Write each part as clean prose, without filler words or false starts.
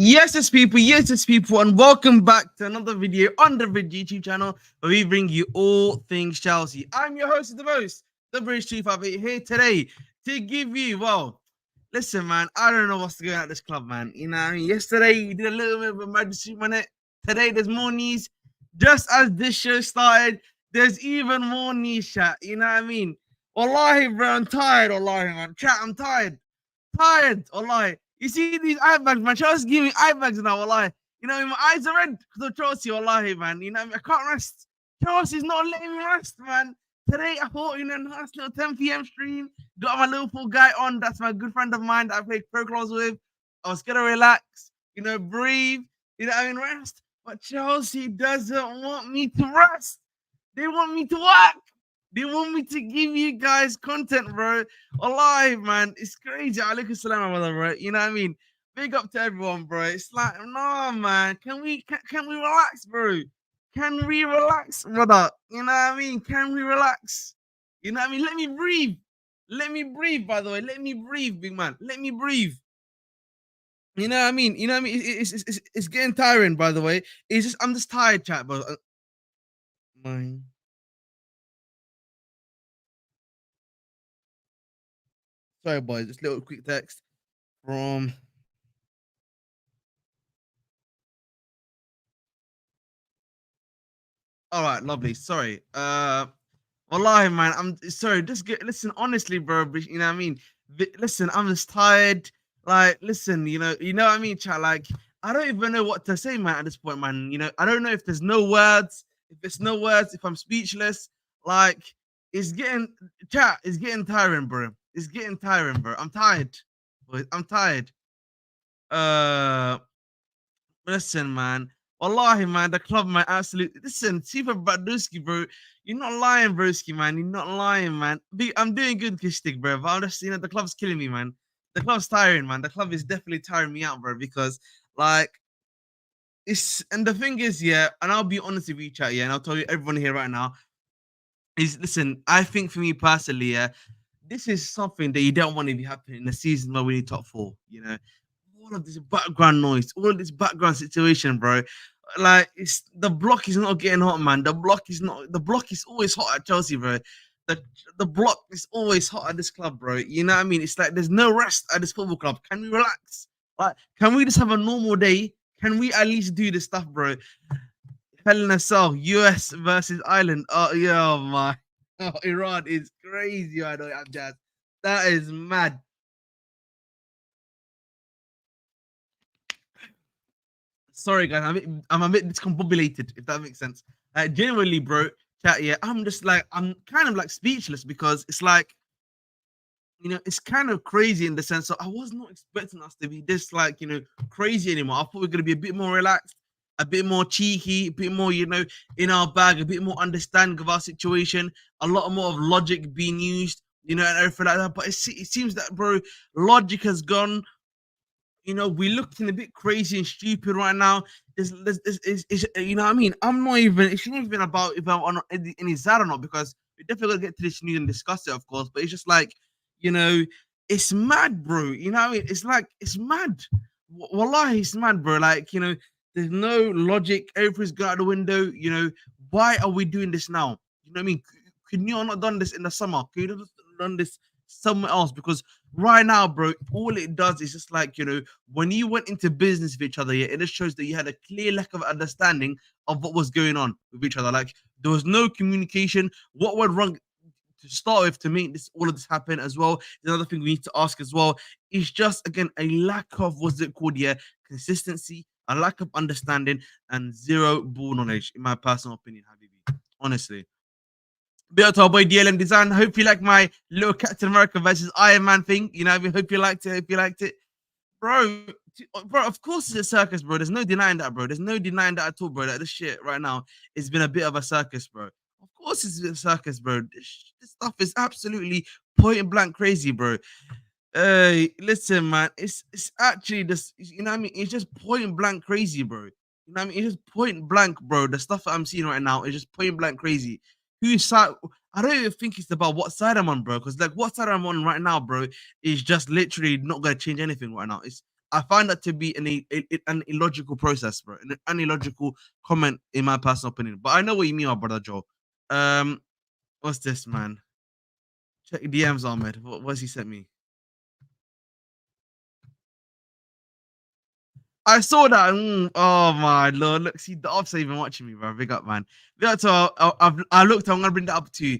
Yes, people, and welcome back to another video on the Vid YouTube channel where we bring you all things Chelsea. I'm your host of the most, the British Chief of it here today to give you, listen, man, I don't know what's going on at this club, man. You know what I mean? Yesterday, we did a little bit of emergency on it. Today, there's more news. Just as this show started, there's even more news, chat. You know what I mean? Wallahi, bro, I'm tired, wallahi, man. Chat, I'm tired. Tired, wallahi. You see these eye bags, man. Chelsea's giving me eye bags now, wallahi. You know, my eyes are red because of Chelsea, wallahi, man. You know, I can't rest. Chelsea's not letting me rest, man. Today, I thought, nice little 10 p.m. stream. Got my Liverpool guy on. That's my good friend of mine that I played pro clubs with. I was gonna relax, breathe, rest. But Chelsea doesn't want me to rest. They want me to work. They want me to give you guys content, bro. Alive, man. It's crazy. Alaikum salam, brother, bro. You know what I mean? Big up to everyone, bro. It's like, no, man. Can we relax, bro? Can we relax, brother? You know what I mean? Can we relax? You know what I mean? Let me breathe. Let me breathe, by the way. Let me breathe, big man. Let me breathe. You know what I mean? It's getting tiring, by the way. I'm just tired, chat, bro. Mine. Sorry, boys. Just a little quick text from. All right, lovely. Sorry. Wallahi, man. I'm sorry. Listen, honestly, bro. You know what I mean? Listen, I'm just tired. Like, listen, you know what I mean, chat. Like, I don't even know what to say, man, at this point, man. I don't know if there's no words, if I'm speechless. Like, it's getting chat, it's getting tiring, bro. It's getting tiring, bro. I'm tired. Boys, I'm tired. Uh Listen, man. Wallahi, man, the club, man, absolutely. Listen, Super Baduski, bro. You're not lying, broski, man. You're not lying, man. I'm doing good, Kishtik, bro. But I'm just, the club's killing me, man. The club's tiring, man. The club is definitely tiring me out, bro, because, like, and the thing is, yeah, and I'll be honest with you, chat, yeah, and I'll tell you everyone here right now, listen, I think for me personally, yeah, this is something that you don't want to be happening in a season where we need top four, all of this background noise, all of this background situation, bro. Like, it's the block is not getting hot, man. The block is always hot at Chelsea, bro. The the block is always hot at this club, bro. You know what I mean? It's like there's no rest at this football club. Can we relax? Like, can we just have a normal day? Can we at least do this stuff, bro? Hell in a cell, US versus Ireland. Oh, yeah, my. Oh, Iran is crazy. I know, I'm Jazz. That is mad. Sorry, guys. I'm a bit discombobulated, if that makes sense. Genuinely, bro, chat, yeah, I'm kind of like speechless because it's like, it's kind of crazy in the sense that I was not expecting us to be this, like, crazy anymore. I thought we are going to be a bit more relaxed, a bit more cheeky, a bit more, in our bag, a bit more understanding of our situation, a lot more of logic being used, and everything like that. But it seems that, bro, logic has gone. We're looking a bit crazy and stupid right now. You know what I mean? It shouldn't even about if I'm on any side or not, because we're definitely gonna get to this news and discuss it, of course. But it's just like, you know, it's mad, bro. You know what I mean? It's like, it's mad. Wallahi, it's mad, bro. Like, there's no logic. Everything's gone out the window. Why are we doing this now? You know what I mean? Could you not done this in the summer? Could you have done this somewhere else? Because right now, bro, all it does is just like, when you went into business with each other, yeah, it just shows that you had a clear lack of understanding of what was going on with each other. Like, there was no communication. What went wrong to start with to make all of this happen as well? Another thing we need to ask as well is just, again, a lack of, what's it called, yeah, consistency, a lack of understanding, and zero ball knowledge, in my personal opinion, Habibi. Honestly. Bit of our boy DLM Design. Hope you like my little Captain America versus Iron Man thing. I hope you liked it. Bro. Bro, of course it's a circus, bro. There's no denying that, bro. There's no denying that at all, bro. That this shit right now has been a bit of a circus, bro. Of course it's a circus, bro. This stuff is absolutely point blank crazy, bro. Listen, man. It's actually just, what I mean? It's just point blank crazy, bro. You know what I mean? It's just point blank, bro. The stuff that I'm seeing right now is just point blank crazy. Whose side? I don't even think it's about what side I'm on, bro. Because, like, what side I'm on right now, bro, is just literally not gonna change anything right now. It's I find that to be an illogical process, bro, an illogical comment in my personal opinion. But I know what you mean, my brother Joe. Um, what's this, man? Check DMs, Ahmed. What's he sent me? I saw that. Oh my lord! Look, see the ops are even watching me, bro. Big up, man. Big up to I looked. I'm gonna bring that up to you.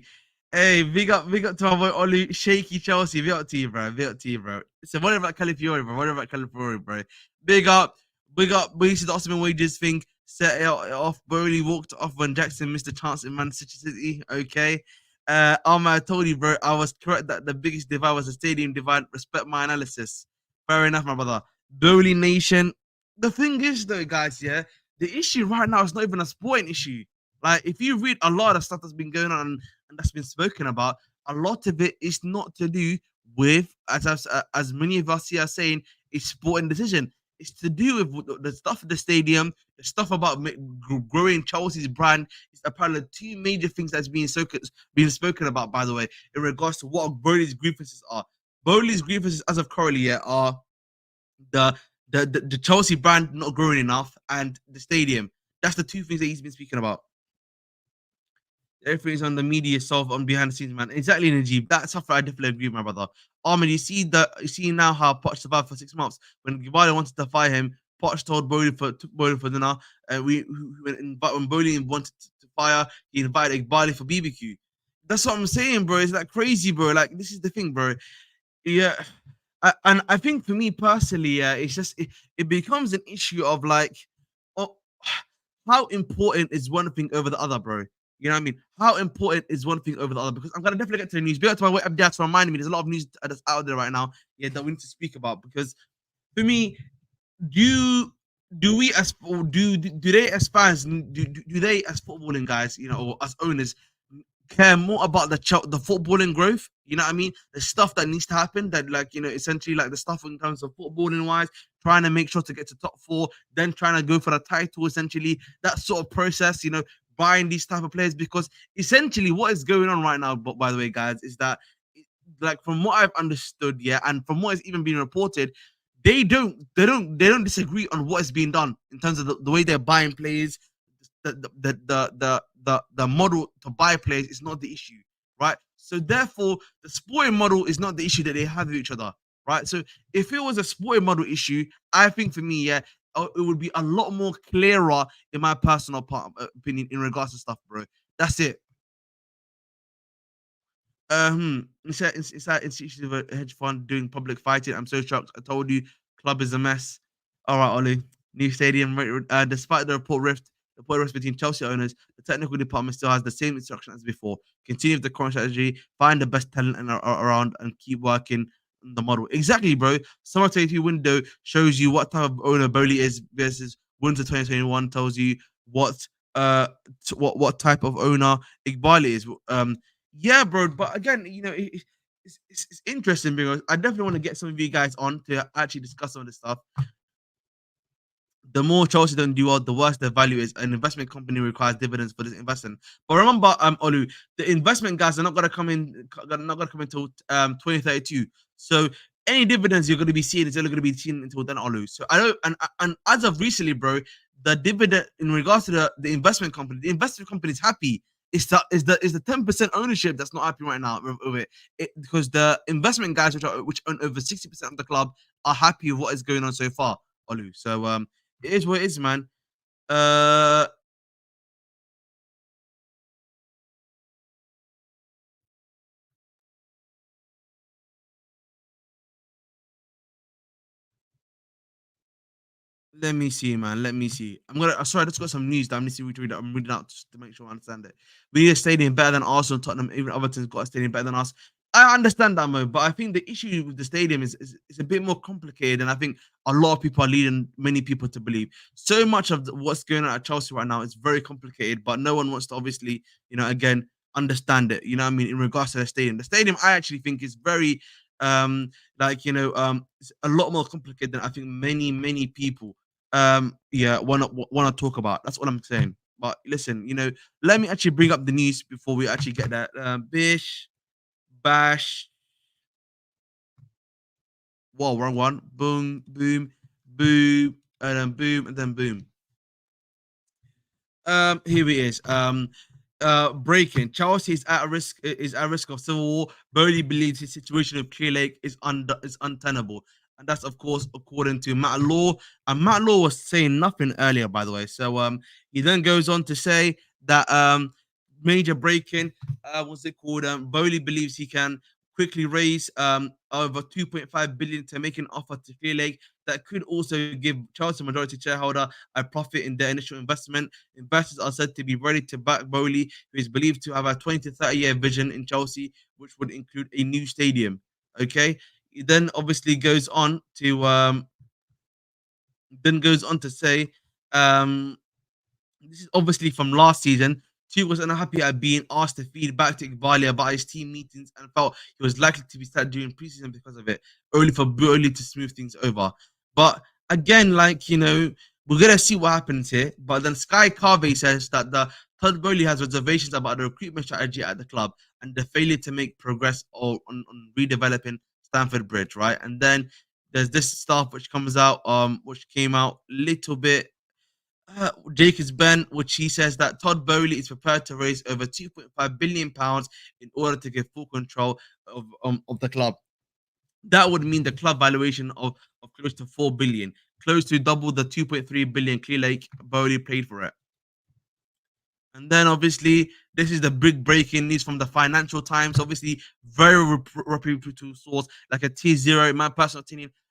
Hey, big up to my boy Olu, shaky Chelsea. Big up to you, bro. Big up to you, bro. So what about Califiori, bro? What about Califiori, bro? Big up, big up. We see the Osman wages thing. Set it off. Boehly walked off when Jackson missed a chance in Manchester City. Okay. I told you, bro. I was correct that the biggest divide was the stadium divide. Respect my analysis. Fair enough, my brother. Boehly Nation. The thing is, though, guys, yeah, the issue right now is not even a sporting issue. Like, if you read a lot of stuff that's been going on and that's been spoken about, a lot of it is not to do with, as many of us here are saying, a sporting decision. It's to do with the stuff at the stadium, the stuff about growing Chelsea's brand. It's apparently two major things that's being spoken about, by the way, in regards to what Bowley's grievances are. Bowley's grievances, as of currently, yeah, are the the Chelsea brand not growing enough and the stadium. That's the two things that he's been speaking about. Everything's on the media solve on behind the scenes, man. Exactly, Najib. That's something I definitely agree with, my brother. Armin, you see now how Poch survived for 6 months. When Egbali wanted to fire him, Poch told took Boehly for dinner. But when Boehly wanted to fire, he invited Egbali for BBQ. That's what I'm saying, bro. It's like crazy, bro. Like, this is the thing, bro. Yeah. And I think for me personally, it's just it becomes an issue of like, oh, how important is one thing over the other, bro? You know what I mean? How important is one thing over the other? Because I'm gonna definitely get to the news. Be out to my way up there to remind me. There's a lot of news that's out there right now, yeah, that we need to speak about. Because for me, do we as do they aspire do they as footballing guys, you know, or as owners care more about the footballing growth, you know what I mean, the stuff that needs to happen, that, like, you know, essentially like the stuff in terms of footballing wise, trying to make sure to get to top four, then trying to go for the title, essentially that sort of process, you know, buying these type of players. Because essentially what is going on right now, but by the way, guys, is that, like, from what I've understood, yeah, and from what is even being reported, they don't disagree on what is being done in terms of the way they're buying players. The model to buy players is not the issue, right? So therefore, the sporting model is not the issue that they have with each other, right? So if it was a sporting model issue, I think for me, yeah, it would be a lot more clearer in my personal opinion in regards to stuff, bro. That's it. Inside institution of a hedge fund doing public fighting. I'm so shocked. I told you, club is a mess. All right, Ollie. New stadium. Despite the report rift between Chelsea owners, the technical department still has the same instruction as before. Continue with the current strategy, find the best talent around, and keep working on the model. Exactly, bro. Summer 22 window shows you what type of owner Boehly is versus Winter 2021 tells you what what type of owner Egbali is. Yeah, bro. But again, you know, it's interesting because I definitely want to get some of you guys on to actually discuss some of this stuff. The more Chelsea don't do well, the worse their value is. An investment company requires dividends for this investment. But remember, Olu, the investment guys are not gonna come in, not gonna come until 2032. So any dividends you're gonna be seeing is only gonna be seen until then, Olu. So I don't, and as of recently, bro, the dividend in regards to the investment company is happy. It's the 10% ownership that's not happy right now with it, because the investment guys which own over 60% of the club are happy with what is going on so far, Olu. So it is what it is, man. Uh, Let me see, man. Let me see. Sorry, I just got some news that I'm to read. I'm reading out just to make sure I understand it. We need a stadium better than Arsenal, Tottenham, even other teams got a stadium better than us. I understand that, Mo, but I think the issue with the stadium is a bit more complicated, and I think a lot of people are leading many people to believe. So much of what's going on at Chelsea right now is very complicated, but no one wants to obviously, you know, again, understand it. You know what I mean? In regards to the stadium, I actually think is very, like, you know, it's a lot more complicated than I think many people yeah, wanna talk about. That's what I'm saying. But listen, you know, let me actually bring up the news before we actually get that. Bish, bash, whoa, wrong one. Boom, boom. boom, and then boom, and then boom. Here it is. Breaking. Chelsea is at risk of civil war. Boehly believes his situation with Clear Lake is untenable, and that's of course according to Matt Law. And Matt Law was saying nothing earlier, by the way. So he then goes on to say that major breaking. What's it called? Boehly believes he can quickly raise over 2.5 billion to make an offer to Clear Lake that could also give Chelsea majority shareholder a profit in their initial investment. Investors are said to be ready to back Boehly, who is believed to have a 20 to 30-year vision in Chelsea, which would include a new stadium. Okay. He then obviously goes on to say um this is obviously from last season. Tuchel was unhappy at being asked to feed back to Egbali about his team meetings and felt he was likely to be started during preseason because of it, only for Boehly to smooth things over. But again, like, we're going to see what happens here. But then Sky Carvey says that the Todd Boehly has reservations about the recruitment strategy at the club and the failure to make progress on redeveloping Stamford Bridge, right? And then there's this stuff which came out a little bit Jacobs Ben, which he says that Todd Boehly is prepared to raise over £2.5 billion in order to get full control of the club. That would mean the club valuation of close to 4 billion, close to double the 2.3 billion Clear Lake Boehly paid for it. And then obviously, this is the big breaking news from the Financial Times. Obviously, very reputable source, like a T0, in my personal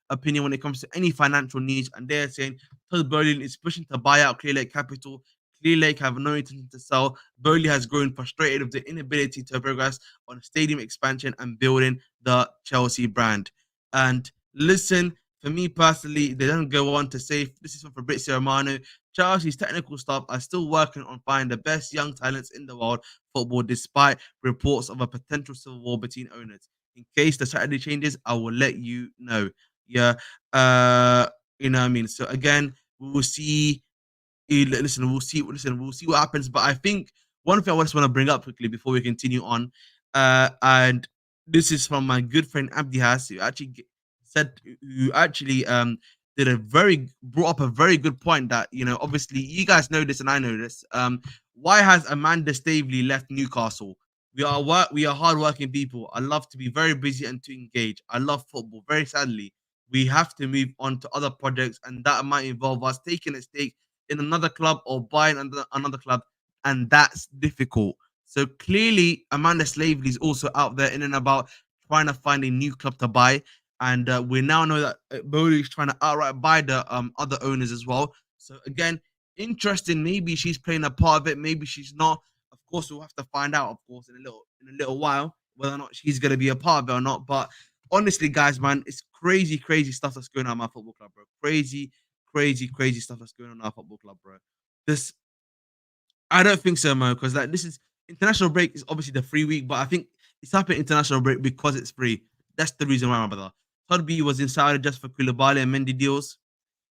opinion, when it comes to any financial news. And they're saying Todd Boehly is pushing to buy out Clear Lake Capital. Clear Lake have no intention to sell. Boehly has grown frustrated with the inability to progress on stadium expansion and building the Chelsea brand. And listen, for me personally, they don't go on to say this is from Fabrizio Romano. Chelsea's technical staff are still working on finding the best young talents in the world football, despite reports of a potential civil war between owners. In case the strategy changes, I will let you know. Yeah, you know what I mean. So again, we will see. Listen, we'll see. Listen, we'll see what happens. But I think one thing I just want to bring up quickly before we continue on, and this is from my good friend Abdi Has, who actually said, who actually did a very brought up a very good point that obviously you guys know this and I know this. Why has Amanda Stavely left Newcastle? We are hardworking people. I love to be very busy and to engage. I love football. Very sadly, we have to move on to other projects, and that might involve us taking a stake in another club or buying another club, and that's difficult. So clearly, Amanda Slavely is also out there in and about trying to find a new club to buy. And we now know that Boehly is trying to outright buy the other owners as well. So again, interesting. Maybe she's playing a part of it. Maybe she's not. Of course, we'll have to find out. Of course, in a little while whether or not she's going to be a part of it or not. But honestly, guys, man, it's crazy, crazy stuff that's going on in my football club, bro. Crazy, crazy, crazy stuff that's going on in our football club, bro. This I don't think so, Mo, because like this is international break is obviously the free week, but I think it's happening international break because it's free. That's the reason why, my brother. Todd B was in Saudi just for Koulibaly and Mendy deals.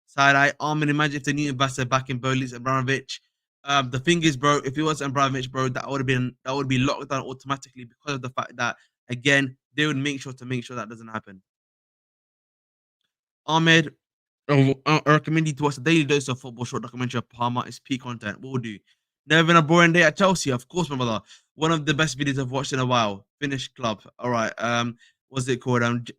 Side eye, Armin, imagine if the new investor back in Boehly's Abramovich. The thing is, bro, if it was Abramovich, bro, that would be locked down automatically because of the fact that again they would make sure that doesn't happen. Ahmed, I recommend you to watch the Daily Dose of Football short documentary of Parma. It's peak content. What will do? Never been a boring day at Chelsea, of course, my brother. One of the best videos I've watched in a while. Finnish club. All right. What's it called?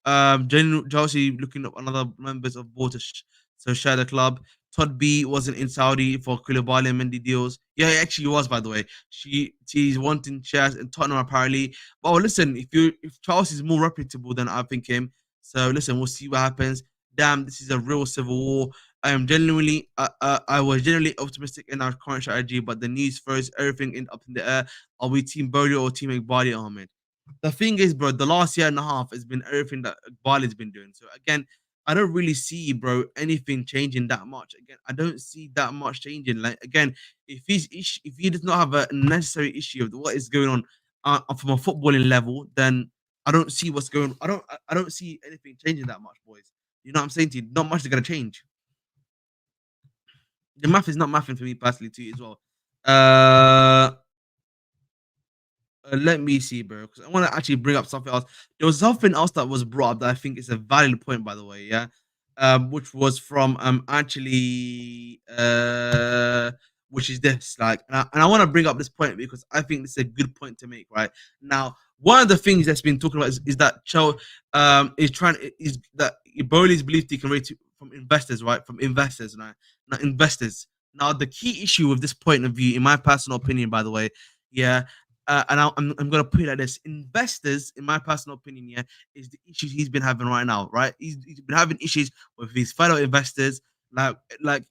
General Chelsea looking up another members of board to share the club. Todd B wasn't in Saudi for Koulibaly and Mendy deals. Yeah, he actually was, by the way. She's wanting shares in Tottenham apparently. But listen, if Chelsea's more reputable than I think him, so listen, we'll see what happens. Damn, this is a real civil war. I was generally optimistic in our current strategy, but the news throws everything up in the air. Are we Team Boehly or Team Egbali, Ahmed? The thing is, bro, the last year and a half has been everything that Egbali's been doing. So again, I don't really see, bro, anything changing that much. Again, I don't see that much changing. Like again, if he does not have a necessary issue of what is going on from a footballing level, then I don't see what's going. I don't see anything changing that much, boys. You know what I'm saying to you? Not much is gonna change. The math is not mathing for me personally too as well. Uh, let me see, bro, because I want to actually bring up something else. There was something else that was brought up that I think is a valid point, by the way. Yeah. which was from actually which is this like, and I want to bring up this point because I think this is a good point to make. Right now, one of the things that's been talking about is that Cho is trying is that Boehly is believed he can raise from investors, right? From investors, right? Not investors. Now, the key issue with this point of view, in my personal opinion, by the way, yeah, and I'm gonna put it like this: investors, in my personal opinion, yeah, is the issues he's been having right now, right? He's been having issues with his fellow investors, like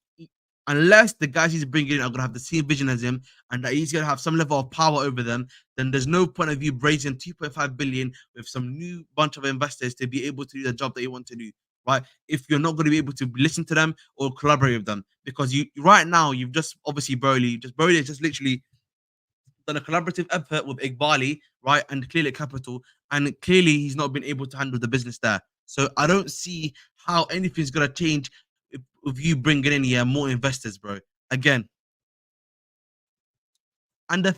unless the guys he's bringing in are gonna have the same vision as him and that he's gonna have some level of power over them, then there's no point of you raising 2.5 billion with some new bunch of investors to be able to do the job that you want to do, right? If you're not going to be able to listen to them or collaborate with them, because you right now you've just obviously Boehly is just literally done a collaborative effort with Egbali, right, and clearly Capital, and clearly he's not been able to handle the business there. So I don't see how anything's gonna change if you bringing in more investors, bro. Again, and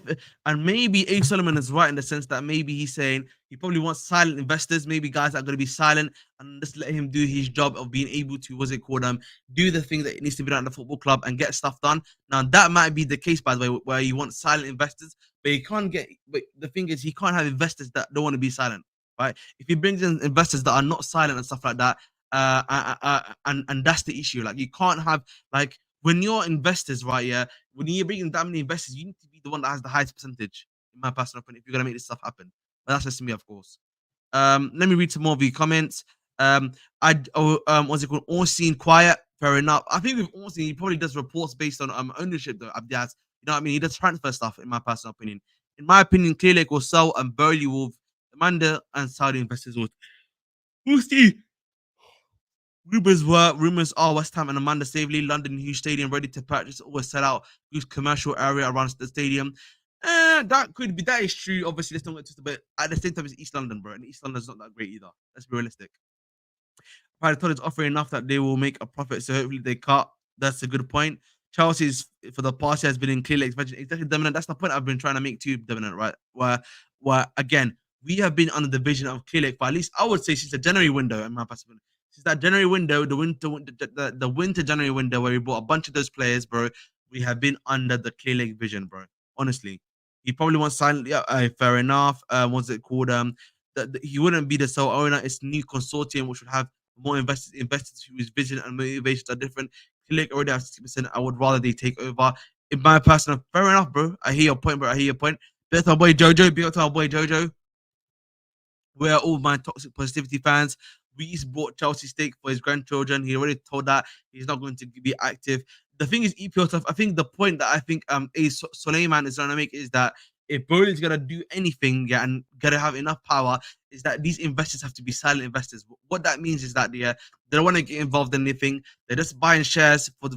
and maybe A Solomon is right in the sense that maybe he's saying he probably wants silent investors, maybe guys that are going to be silent and just let him do his job of being able to what's it called do the thing that needs to be done at the football club and get stuff done. Now that might be the case, by the way, where you want silent investors, but he can't get. But the thing is, he can't have investors that don't want to be silent, right? If he brings in investors that are not silent and stuff like that, and that's the issue. Like you can't have like when you're investors, right? Yeah, when you're bringing that many investors, you need to be the one that has the highest percentage, in my personal opinion, if you're gonna make this stuff happen. But that's just me, of course. Let me read some more of your comments. What's it called? All seen quiet. Fair enough. I think with all seen, he probably does reports based on ownership though. Abdias, you know what I mean? He does transfer stuff, in my personal opinion. In my opinion, Clearlake will sell and Boehly will Amanda and Saudi investors will. We'll see. Rumors are West Ham and Amanda Staveley, London Hughes Stadium ready to purchase or sell out whose commercial area around the stadium. That could be that is true. Obviously, let's not get twisted, but at the same time, it's East London, bro, and East London's not that great either. Let's be realistic. Private Todd is offering enough that they will make a profit, so hopefully they cut. That's a good point. Chelsea's for the past year has been in clearly expansion, exactly dominant. That's the point I've been trying to make too, dominant, right? Where again we have been under the vision of Clearlake for at least I would say since the January window, in my perspective. Since that January window, the winter January window where we bought a bunch of those players, bro, we have been under the Clearlake vision, bro. Honestly, he probably wants silent. Yeah, fair enough. What's it called? He wouldn't be the sole owner. It's a new consortium which would have more investors whose vision and motivations are different. Click already have 60%. I would rather they take over. In my personal, fair enough, bro. I hear your point, bro. I hear your point. Big up my boy Jojo. Big up to our boy Jojo. We're all my toxic positivity fans. Reese bought Chelsea stake for his grandchildren. He already told that he's not going to be active. The thing is, EPL stuff. I think the point that I think Suleiman is trying to make is that if Bowley's gonna do anything, yeah, and gotta have enough power, is that these investors have to be silent investors. What that means is that they don't want to get involved in anything. They're just buying shares for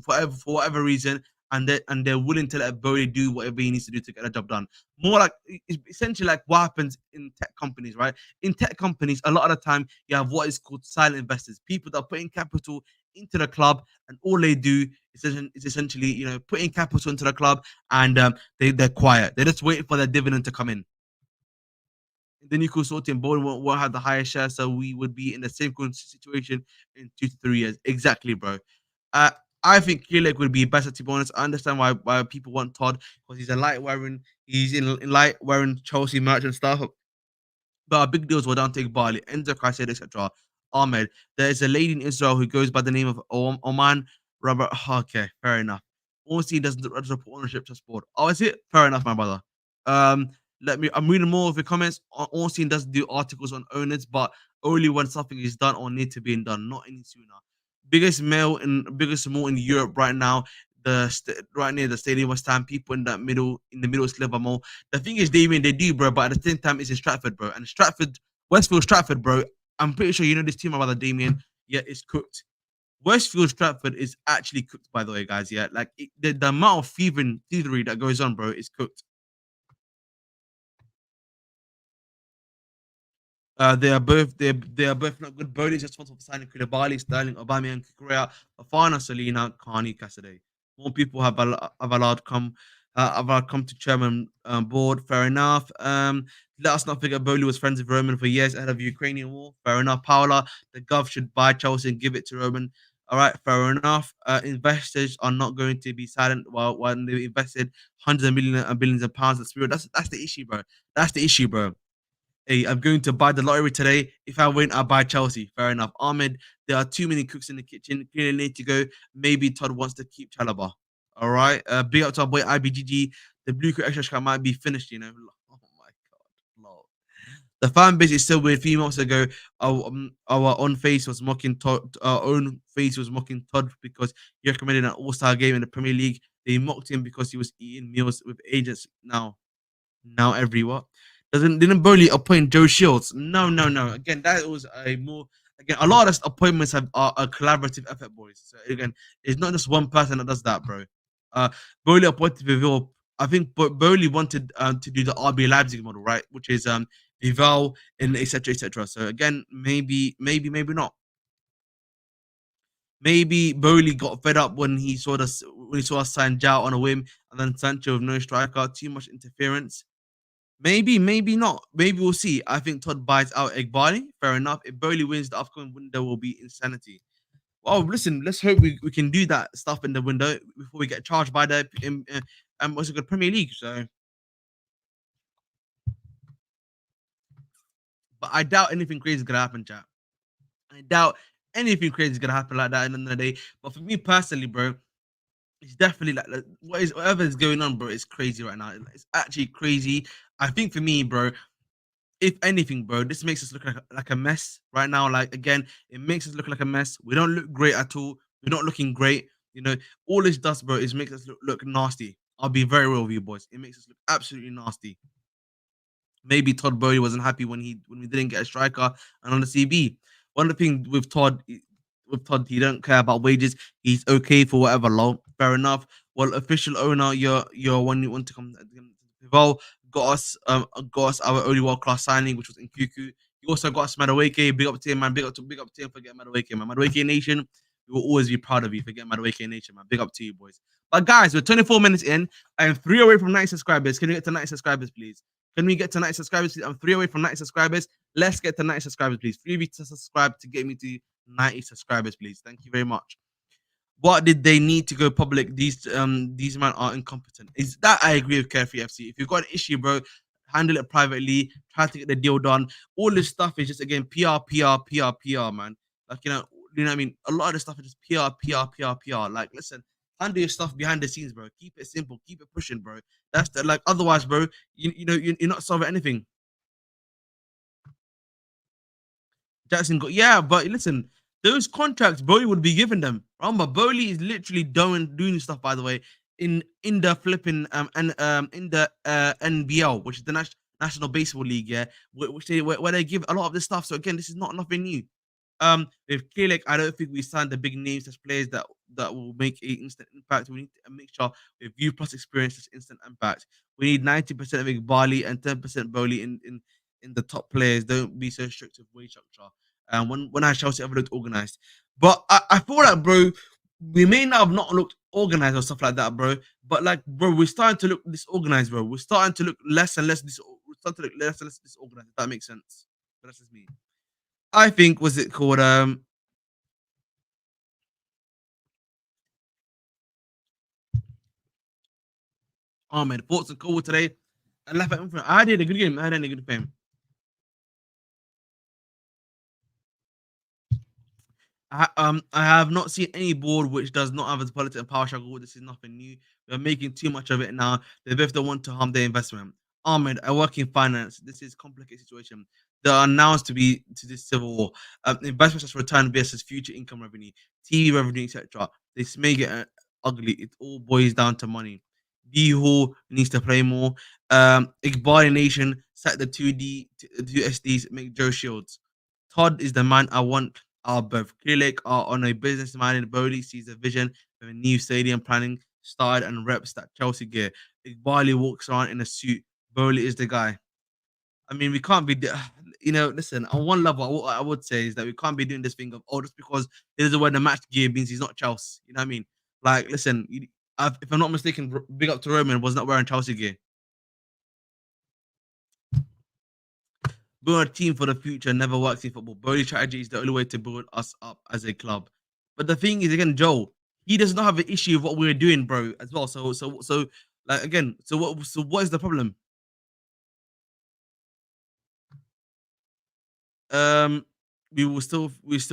whatever reason, and they're willing to let Bowley do whatever he needs to do to get the job done. More like it's essentially like what happens in tech companies, right? In tech companies, a lot of the time you have what is called silent investors, people that are putting capital into the club, and all they do is essentially, putting capital into the club, and they're quiet. They're just waiting for their dividend to come in. The new consortium board won't have the highest share, so we would be in the same situation in 2 to 3 years. Exactly, bro. Uh, I think Kielik would be better, to be honest. I understand why people want Todd because he's in light wearing Chelsea merch and stuff. But our big deals were down to Egbali, Enzo Caicedo, etc. Ahmed. There is a lady in Israel who goes by the name of Oman Robert. Okay, fair enough. Ornstein doesn't report ownership to sport. Oh, is it? Fair enough, my brother. Um, I'm reading more of the comments. Ornstein does do articles on owners, but only when something is done or need to be done, not any sooner. Biggest mall in Europe right now. Right near the stadium West Ham, people in the middle sliver mall. The thing is, Damien, they do, bro, but at the same time, it's in Stratford, bro. And Westfield Stratford, bro. I'm pretty sure you know this team, my brother Damien. Yeah, it's cooked. Westfield Stratford is actually cooked, by the way, guys. Yeah, like the amount of thievery that goes on, bro, is cooked. They are both not good. Boehly's responsible for signing Koulibaly, Sterling, Aubameyang, Correa, Fafana, Selena, Carney, Cassidy. More people have allowed come I've come to chairman board. Fair enough. Let us not forget Boehly was friends with Roman for years ahead of the Ukrainian war. Fair enough. Paola, the Gov should buy Chelsea and give it to Roman. All right, fair enough. Investors are not going to be silent while they invested hundreds of millions and billions of pounds in Spirit. That's the issue, bro. That's the issue, bro. Hey, I'm going to buy the lottery today. If I win, I'll buy Chelsea. Fair enough. Ahmed, there are too many cooks in the kitchen. Clearly need to go. Maybe Todd wants to keep Chalaba. All right. Big up to our boy IBGG. The Blue Crew extra card might be finished, you know. Oh my god. Lord. The fan base is still weird. A few months ago, our own face was mocking Todd. Our own face was mocking Todd because he recommended an all-star game in the Premier League. They mocked him because he was eating meals with agents. Now every what? Didn't Boehly appoint Joe Shields? No, no, no. Again, that was a more again a lot of appointments are a collaborative effort, boys. So again, it's not just one person that does that, bro. Uh Boehly appointed Vivell. I think Boehly wanted to do the RB Leipzig model, right? Which is Vivell and etc. etc. So again, maybe not. Maybe Boehly got fed up when he saw us sign Jao on a whim and then Sancho with no striker, too much interference. Maybe not. Maybe we'll see. I think Todd buys out Egbali. Fair enough. If Boehly wins, the upcoming window will be insanity. Well, listen, let's hope we can do that stuff in the window before we get charged by the what's it called, Premier League. So, but I doubt anything crazy is gonna happen, chat. I doubt anything crazy is gonna happen like that at the end of the day. But for me personally, bro, it's definitely like whatever is going on, bro. It's crazy right now. It's actually crazy. I think for me, bro, if anything, bro, this makes us look like a mess right now. Like again, it makes us look like a mess. We don't look great at all. We're not looking great. You know, all this does, bro, is makes us look nasty. I'll be very real with you, boys. It makes us look absolutely nasty. Maybe Todd Boehly wasn't happy when we didn't get a striker and on the CB. One of the things with Todd, he don't care about wages. He's okay for whatever low. Fair enough. Well, official owner, you're one you want to come. Pival got us our only world class signing, which was in Cuckoo. He also got us Madueke. Big up to him, man. Big up to him for getting Madueke, man. Madueke Nation, we will always be proud of you for getting Madueke Nation, man. Big up to you, boys. But guys, we're 24 minutes in. I am 3 away from 90 subscribers. Can we get to 90 subscribers, please? Can we get to 90 subscribers, please? I'm 3 away from 90 subscribers. Let's get to 90 subscribers, please. 3 of you to subscribe to get me to 90 subscribers, please. Thank you very much. What did they need to go public? These men are incompetent. Is that I agree with Carefree FC. If you've got an issue, bro, handle it privately. Try to get the deal done. All this stuff is just again PR, man. Like you know what I mean. A lot of this stuff is just PR. Like, listen, handle your stuff behind the scenes, bro. Keep it simple. Keep it pushing, bro. That's the like. Otherwise, bro, you're not solving anything. Jackson got but listen, those contracts Boehly would be giving them. Remember, Boehly is literally doing stuff. By the way, in the flipping and in the NBL, which is the National Baseball League, yeah, where they give a lot of this stuff. So again, this is not nothing new. With Kalec, I don't think we signed the big names as players that will make an instant impact. We need to make sure with U plus experience, this instant impact. We need 90% of Egbali and 10% Boehly in the top players. Don't be so strict with wage structure. When I Chelsea ever looked organized, but I feel like, bro, we may not looked organized or stuff like that, bro. But like, bro, we're starting to look disorganized, bro. We're starting to look less and less we're starting to look less and less disorganized. If that makes sense. But that's just me. I think was it called Ahmed. Thoughts and call today. I left it in front. I did a good game. I had a good game. I have not seen any board which does not have a political and power struggle. This is nothing new. They're making too much of it now. They both don't want to harm their investment. Ahmed, I work in finance. This is a complicated situation. They are announced to this civil war. Investments as return versus future income revenue, TV revenue, etc. This may get ugly. It all boils down to money. D Hall needs to play more. Egbali Nation set the 2 SDs, make Joe Shields. Todd is the man I want. Our both Kulik are on a business minded. Boehly sees a vision of a new stadium planning started and reps that Chelsea gear. Egbali walks around in a suit. Boehly is the guy. I mean, we can't be, listen, on one level, what I would say is that we can't be doing this thing of, just because he doesn't wear the match gear means he's not Chelsea. You know what I mean? Like, listen, if I'm not mistaken, big up to Roman was not wearing Chelsea gear. Build a team for the future never works in football. Boehly strategy is the only way to build us up as a club. But the thing is, again, Joe, he does not have an issue with what we're doing, bro, as well. So, like again, what is the problem? Um, we're still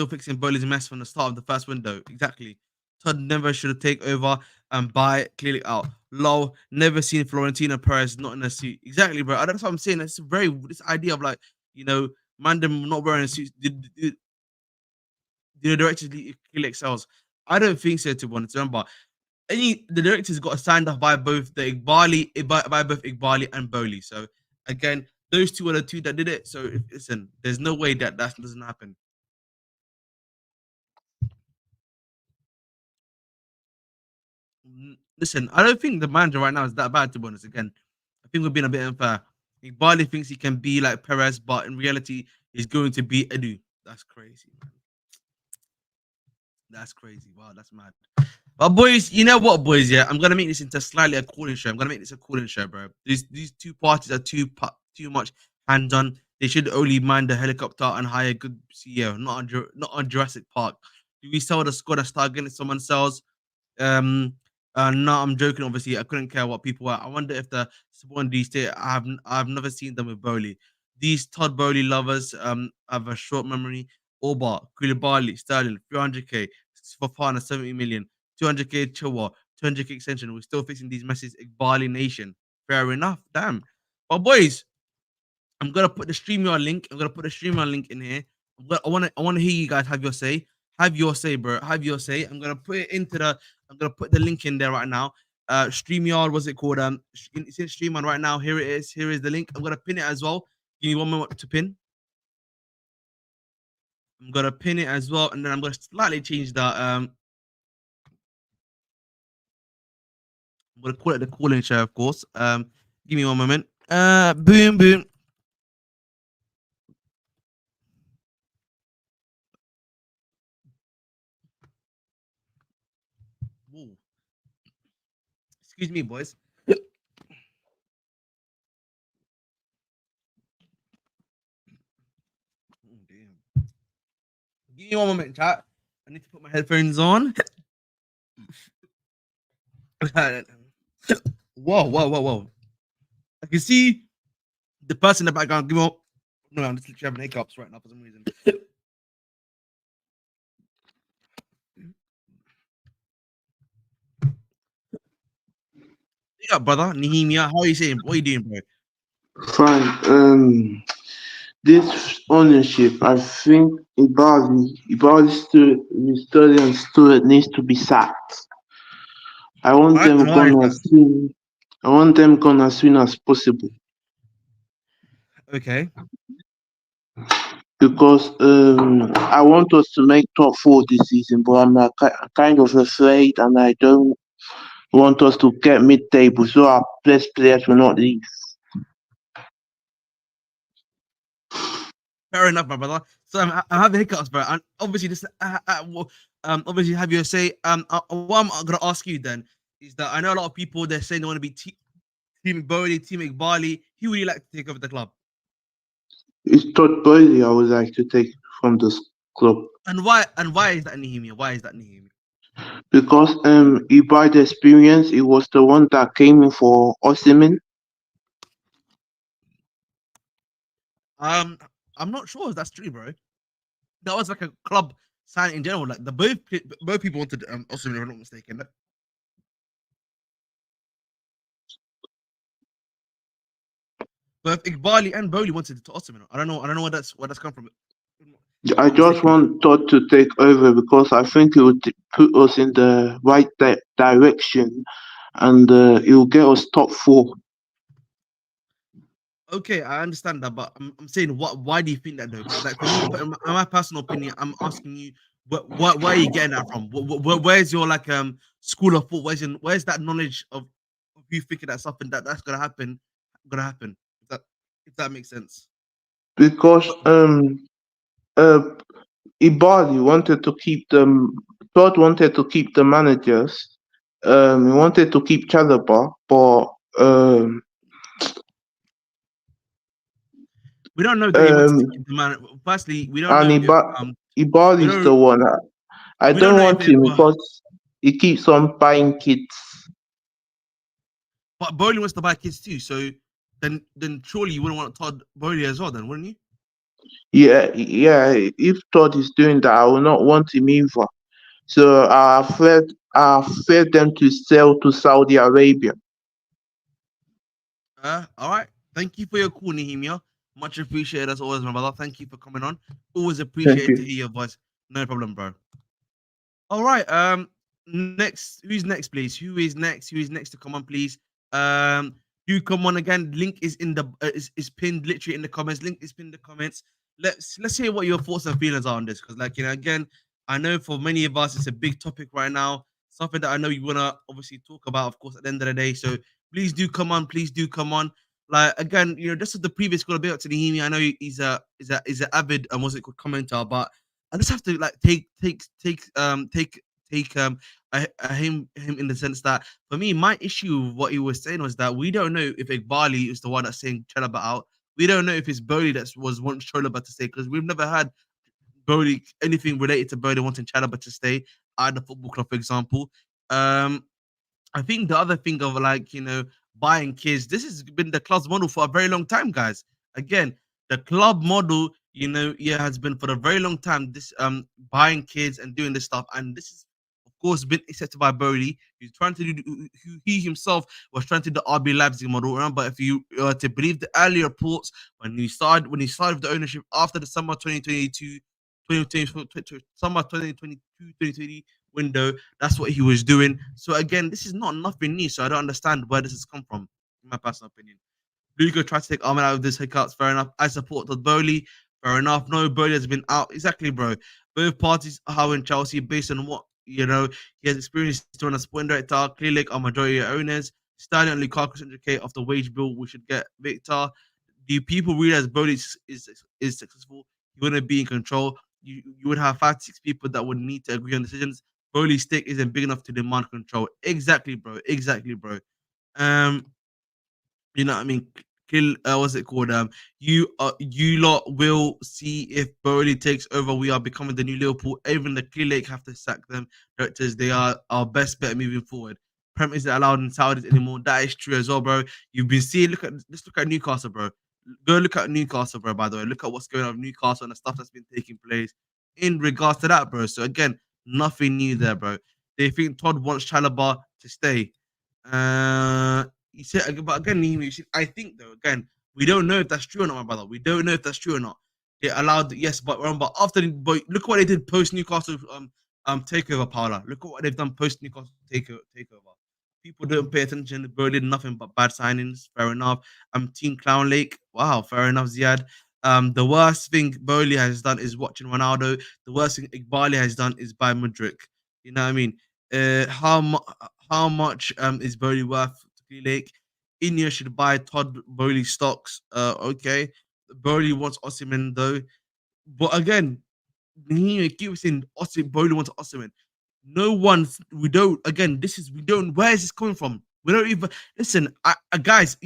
fixing Boehly's mess from the start of the first window. Exactly. Todd never should have take over and buy it clearly out. Lol, never seen Florentino Perez not in a suit. Exactly, bro. That's what I'm saying. It's very this idea of like, you know, Mandem not wearing a suit. The directors clearly excels. I don't think so. To be honest, remember, the directors got signed off by both the Egbali by both Egbali and Boehly. So again, those two are the two that did it. So listen, there's no way that that doesn't happen. Listen, I don't think the manager right now is that bad. To be honest, again, I think we're being a bit unfair. Egbali thinks he can be like Perez, but in reality, he's going to be Edu. That's crazy, man. That's crazy. Wow, that's mad. But boys, you know what, boys? Yeah, I'm gonna make this into slightly a calling show. I'm gonna make this a calling show, bro. These two parties are too much hands on. They should only mind the helicopter and hire a good CEO, not on Jurassic Park. Do we sell the squad and start getting someone sells? Um, no, I'm joking. Obviously, I couldn't care what people were. I wonder if the spawn these days. I've never seen them with Boehly. These Todd Boehly lovers have a short memory. Oba, Koulibaly, Sterling, 300k, Fofana, 70 million, 200k Chilwell, 200k extension. We're still fixing these messes. Egbali Nation. Fair enough. Damn. But boys, I'm gonna put the StreamYard link. I'm gonna put the StreamYard link in here. I wanna hear you guys have your say. Have your say, bro. Have your say. I'm gonna put the link in there right now. StreamYard, what's it called? It's in StreamYard right now. Here it is. Here is the link. I'm gonna pin it as well. Give me one moment to pin. I'm gonna pin it as well, and then I'm gonna slightly change the I'm gonna call it the calling show, of course. Give me one moment. Boom, boom. Whoa. Excuse me, boys. Oh, damn. Give me one moment, chat. I need to put my headphones on. Whoa, whoa, whoa, whoa. I can see the person in the background. Give me up. No, I'm just literally having hiccups right now for some reason. Yeah, brother. Nehemia, how are you saying? What are you doing, bro? Fine. This ownership, I think Egbali Stewart and Stewart needs to be sacked. I want Why them and why is gone that? as soon. I want them gone as soon as possible Okay. because I want us to make top four this season, but I'm kind of afraid, and I don't want us to get mid-table, so our best players will not leave. Fair enough, my brother. So I'm having hiccups, bro. And obviously, this obviously have your say. What I'm gonna ask you then is that I know a lot of people they're saying they want to be team Boehly, team Egbali. Who would you like to take over the club? It's Todd Boehly I would like to take from this club. And why? And why is that Nehemia? Why is that Nehemia? Because he by the experience, he was the one that came in for Osimhen. Um, I'm not sure if that's true, bro. That was like a club sign in general. Like the both people wanted also, if I'm not mistaken. Both Iqbali and Boehly wanted to Ottoman. I don't know where that's come from. If I'm I not just mistaken. want Todd to take over because I think it would put us in the right direction, and it will get us top four. Okay, I understand that, but I'm saying what? Why do you think that though? Because like for me, in my personal opinion, I'm asking you, where are you getting that from? Where's your like school of thought? Where's that knowledge of you thinking that something that's gonna happen, gonna happen? If that makes sense. Because What, uh, Egbali wanted to keep them. Todd wanted to keep the managers, He wanted to keep Chalobah, but We don't know that he wanted to um, keep the man. Firstly, we don't and know if we Ibali's the don't one. I we don't don't know if want it, him because he keeps on buying kids. but Boehly wants to buy kids too. So then surely you wouldn't want Todd Boehly as well, then wouldn't you? Yeah, yeah. If Todd is doing that, I will not want him either. So I feared them to sell to Saudi Arabia. All right. Thank you for your call, Nehemia. Much appreciated as always, my brother. Thank you for coming on. Always Thank appreciated to you. hear your voice. No problem, bro. All right. Next, who's next, please? Who is next? Who is next to come on, please? Um, you come on again. Link is in the is pinned literally in the comments. Link is pinned in the comments. Let's hear what your thoughts and feelings are on this, because again, I know for many of us it's a big topic right now. Something that I know you wanna obviously talk about, of course, at the end of the day. So please do come on. Please do come on. Like again, just as the previous call, a bit up to Nahimi. I know he's a avid what's it called commenter, but I just have to like take him in the sense that for me, my issue with what he was saying was that we don't know if Egbali is the one that's saying Chalaba out. We don't know if it's Boehly that was once Chalaba to stay, because we've never had Boehly anything related to Boehly wanting Chalaba to stay at the football club, for example. Um, I think the other thing of buying kids, this has been the club's model for a very long time, guys. Again, the club model, yeah, has been for a very long time. This buying kids and doing this stuff, and this is of course been accepted by Boehly. He's trying to do who he himself was trying to do the RB Leipzig model. Remember, if you to believe the early reports, when he started with the ownership after the summer 2022, 2020, summer 2022, 2020 window, that's what he was doing. So again, this is not nothing new. So I don't understand where this has come from, in my personal opinion. Lugo tried to take Ahmed out of this hiccups. Fair enough. I support Todd Boehly. Fair enough. No, Boehly has been out. Exactly, bro. Both parties are in Chelsea based on what he has experienced to run a sporting director. Clearly, are majority owners. Sterling and Lukaku 100k off the wage bill. We should get Victor. Do people realize Boehly is successful? You wouldn't be in control. You would have 5 to 6 people that would need to agree on decisions. Boehly's stick isn't big enough to demand control. Exactly, bro. Exactly, bro. Um, you know what I mean? Kill what's it called? You lot will see if Boehly takes over. We are becoming the new Liverpool. Even the Clear Lake have to sack them directors. They are our best bet moving forward. Prem isn't allowed in Saudis anymore. That is true as well, bro. You've been seeing. Let's look at Newcastle, bro. Go look at Newcastle, bro. By the way, look at what's going on with Newcastle and the stuff that's been taking place in regards to that, bro. So again, nothing new there, bro. They think Todd wants Chalobah to stay. Uh, you said, but again, I think though, again, we don't know if that's true or not, my brother. We don't know if that's true or not. They allowed, yes, but remember but look what they did post Newcastle takeover, Paula. Look at what they've done post Newcastle takeover. People don't pay attention. Bro did nothing but bad signings. Fair enough. Team Clown Lake. Wow, fair enough, Ziad. The worst thing Boehly has done is watching Ronaldo. The worst thing Egbali has done is buy Mudrik. You know what I mean? How much is Boehly worth to Clear Lake? Ineos should buy Todd Boehly stocks. Okay. Boehly wants Osimhen though. But again, he keeps saying Boehly wants Osimhen. No one's we don't again. This is we don't. Where is this coming from? We don't even listen, guys.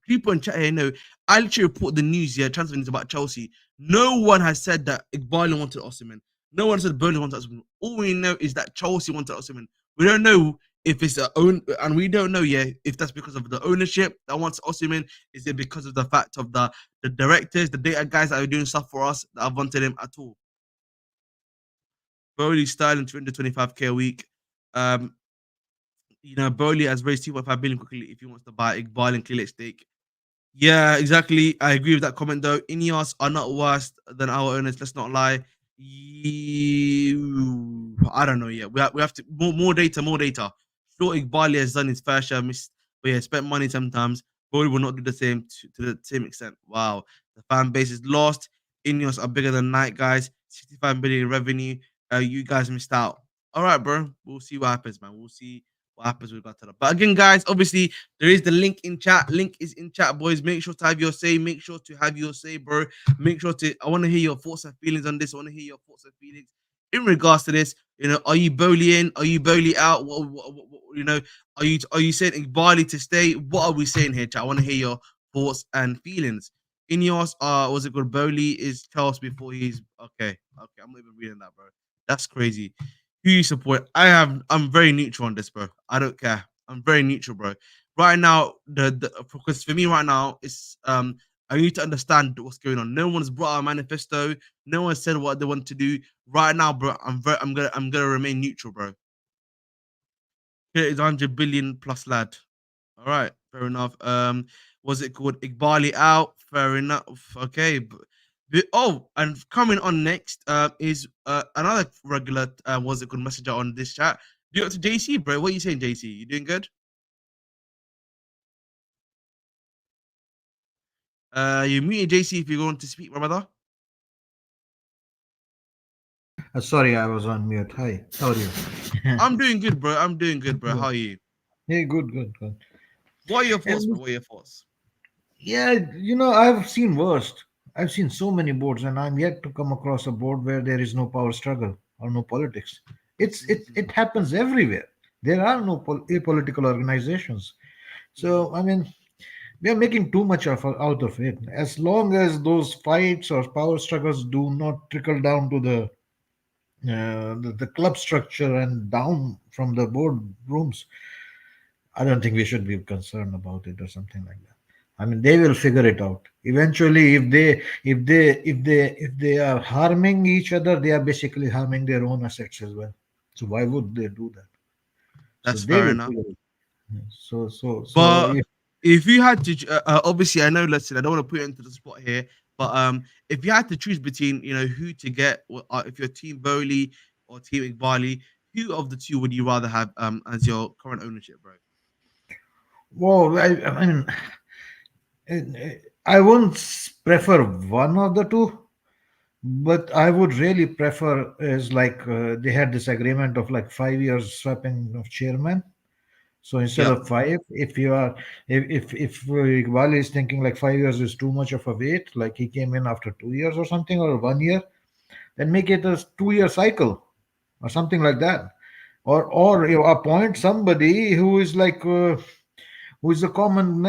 People in chat here know. I literally report the news here. Transfer news about Chelsea. No one has said that Egbali wanted Osimhen. No one said Burnley wanted Osimhen. All we know is that Chelsea wanted Osimhen. We don't know if it's a own, and we don't know yet if that's because of the ownership that wants Osimhen. Is it because of the fact of the directors, the data guys that are doing stuff for us that have wanted him at all? Bowley Sterling 225k a week. Um, Bowley has raised 2.5 billion quickly if he wants to buy Iqbal and clear stake. Yeah, exactly. I agree with that comment though. Ineos are not worse than our owners. Let's not lie. I don't know yet. We have to more data, more data. Sure, Iqbali has done his fair share, missed, but yeah, spent money sometimes. Bowley will not do the same to the same extent. Wow, the fan base is lost. Ineos are bigger than Night guys. 65 billion in revenue. You guys missed out. All right, bro. We'll see what happens, man. We'll see what happens with that. But again, guys, obviously there is the link in chat. Link is in chat, boys. Make sure to have your say. Make sure to have your say, bro. Make sure to. I want to hear your thoughts and feelings on this. I want to hear your thoughts and feelings in regards to this. Are you Boehly in? Are you Boehly out? Are you saying Egbali to stay? What are we saying here, chat? I want to hear your thoughts and feelings. Ineos, was it called Boehly is Charles before he's okay. Okay, I'm not even reading that, bro. That's crazy. Who you support? I'm very neutral on this, bro. I don't care. I'm very neutral, bro. Right now, the because for me right now, it's I need to understand what's going on. No one's brought out a manifesto. No one said what they want to do. Right now, bro, I'm gonna remain neutral, bro. Here is 100 billion plus lad. All right, fair enough. Was it called Igbali out? Fair enough. Okay. Oh, and coming on next is another regular was it called messenger on this chat. Do it to JC, bro. What are you saying, JC? You doing good? You muted JC if you're going to speak, my brother. Sorry, I was on mute. Hi, how are you? I'm doing good, bro. I'm doing good, bro. How Yeah, are you? hey, good, good, good. What are your thoughts, bro? And What are your thoughts? yeah, I've seen worst. I've seen so many boards, and I'm yet to come across a board where there is no power struggle or no politics. It Mhm. happens everywhere. There are no apolitical organizations. Mhm. So I mean, we are making too much of out of it. As long as those fights or power struggles do not trickle down to the club structure and down from the board rooms, I don't think we should be concerned about it or something like that. I mean, they will figure it out eventually. If they are harming each other, they are basically harming their own assets as well. So why would they do that? So That's they fair will enough. figure it. So But if you had to, obviously, I know. Listen, I don't want to put you into the spot here, but if you had to choose between, who to get, if you're Team Boehly or Team Igbali, who of the two would you rather have as your current ownership, bro? well, I mean, I won't prefer one of the two, but I would really prefer is like they had this agreement of like 5 years swapping of chairman. So instead Yep, of five, if you are, if Iqbal is thinking like 5 years is too much of a wait, like he came in after 2 years or something, or 1 year, then make it a 2 year cycle or something like that. Or you appoint somebody who is like who is a common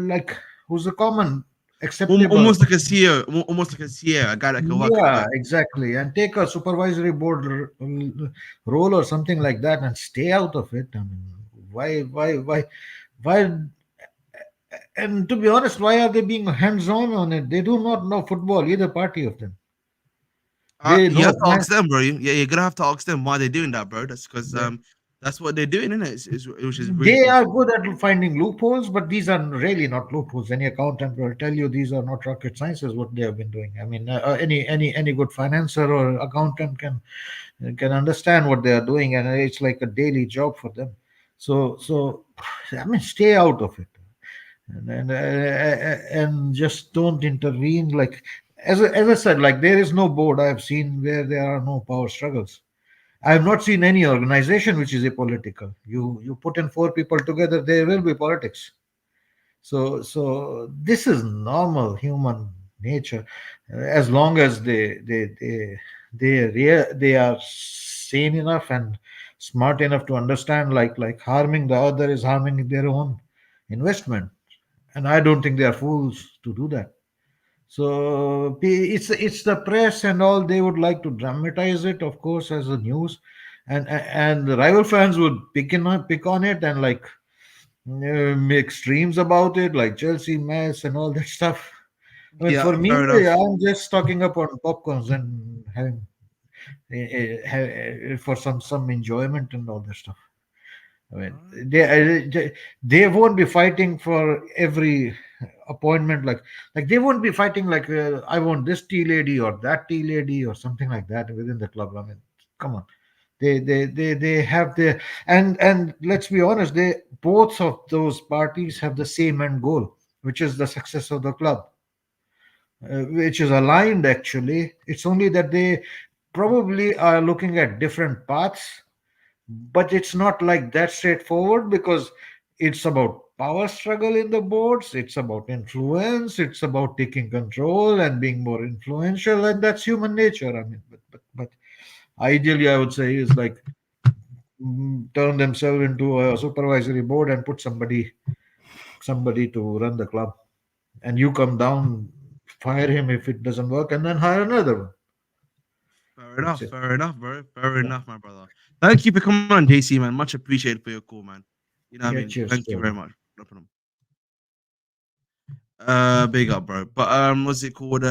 like who's a common acceptable. almost like a CEO, almost like a CEO, a guy that can work at Yeah, both. exactly. And take a supervisory board role or something like that and stay out of it. I mean, why? And to be honest, why are they being hands-on on it? They do not know football, either party of them. They You know have to ask them, bro. Yeah, you're gonna have to ask them why they're doing that, bro. That's because yeah. that's what they're doing, isn't it? Which is really They are confusing. good at finding loopholes, but these are really not loopholes. Any accountant will tell you these are not rocket sciences. What they have been doing. I mean, any good financer or accountant can understand what they are doing, and it's like a daily job for them. So I mean, stay out of it, and just don't intervene. Like as I said, like there is no board I have seen where there are no power struggles. I have not seen any organization which is apolitical. You put in four people together, there will be politics. So this is normal human nature, as long as they are sane enough and smart enough to understand, like harming the other is harming their own investment, and I don't think they are fools to do that. So it's the press and all, they would like to dramatize it, of course, as a news, and the rival fans would pick on it and like make streams about it, like Chelsea mess and all that stuff. I mean, Yeah, for me, fair enough. I'm just stocking up on popcorns and having for some enjoyment and all that stuff. I mean, Alright. they won't be fighting for every appointment, like they won't be fighting like I want this tea lady or that tea lady or something like that within the club. I mean, come on, they have the and let's be honest, they both of those parties have the same end goal, which is the success of the club, which is aligned actually. It's only that they probably are looking at different paths, but it's not like that straightforward because it's about power struggle in the boards, it's about influence, it's about taking control and being more influential, and that's human nature. I mean, but Ideally, I would say is like turn themselves into a supervisory board and put somebody to run the club, and you come down, fire him if it doesn't work, and then hire another one. That's it. Fair enough, bro. Fair Yeah, enough, my brother. Thank you for coming on, JC, man. Much appreciated for your call, man. You know what I yeah. mean? Cheers, Thank you very cheers. much. No problem. Big up, bro. But what's it called?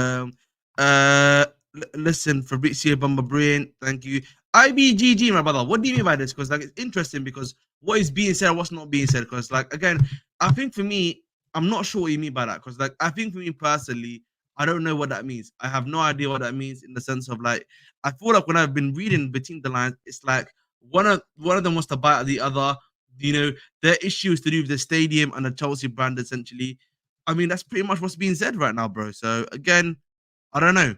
Listen, Fabrizio Bumba, brilliant. Thank you. IBGG, my brother. What do you mean by this? Because like it's interesting because what is being said, what's not being said. Because like again, I think for me, I'm not sure what you mean by that. Because like I think for me personally, I don't know what that means. I have no idea what that means in the sense of like I feel like when I've been reading between the lines, it's like one of them wants to bite at the other. You know, their issue is to do with the stadium and the Chelsea brand essentially. I mean, that's pretty much what's being said right now, bro. So again, I don't know.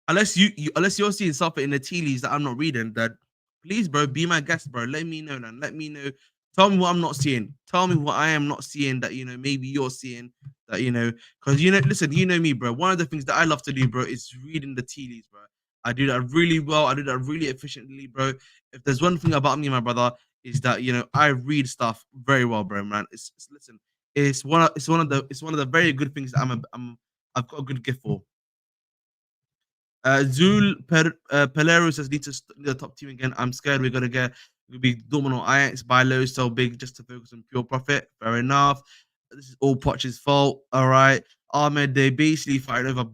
Unless you're seeing something in the tea leaves that I'm not reading, then please, bro, be my guest, bro. Let me know, man. Let me know. Tell me what I'm not seeing. Tell me what I am not seeing that maybe you're seeing that because listen, you know me, bro. One of the things that I love to do, bro, is reading the tea leaves, bro. I do that really well. I do that really efficiently, bro. If there's one thing about me, my brother, is that I read stuff very well, bro, man. Listen, it's one of the very good things that I've got a good gift for. Pelero says need to the top team again. I'm scared we're gonna get we'll be domino Ajax buy low so big just to focus on pure profit. Fair enough. This is all Poch's fault. All right. Ahmed, they basically fight over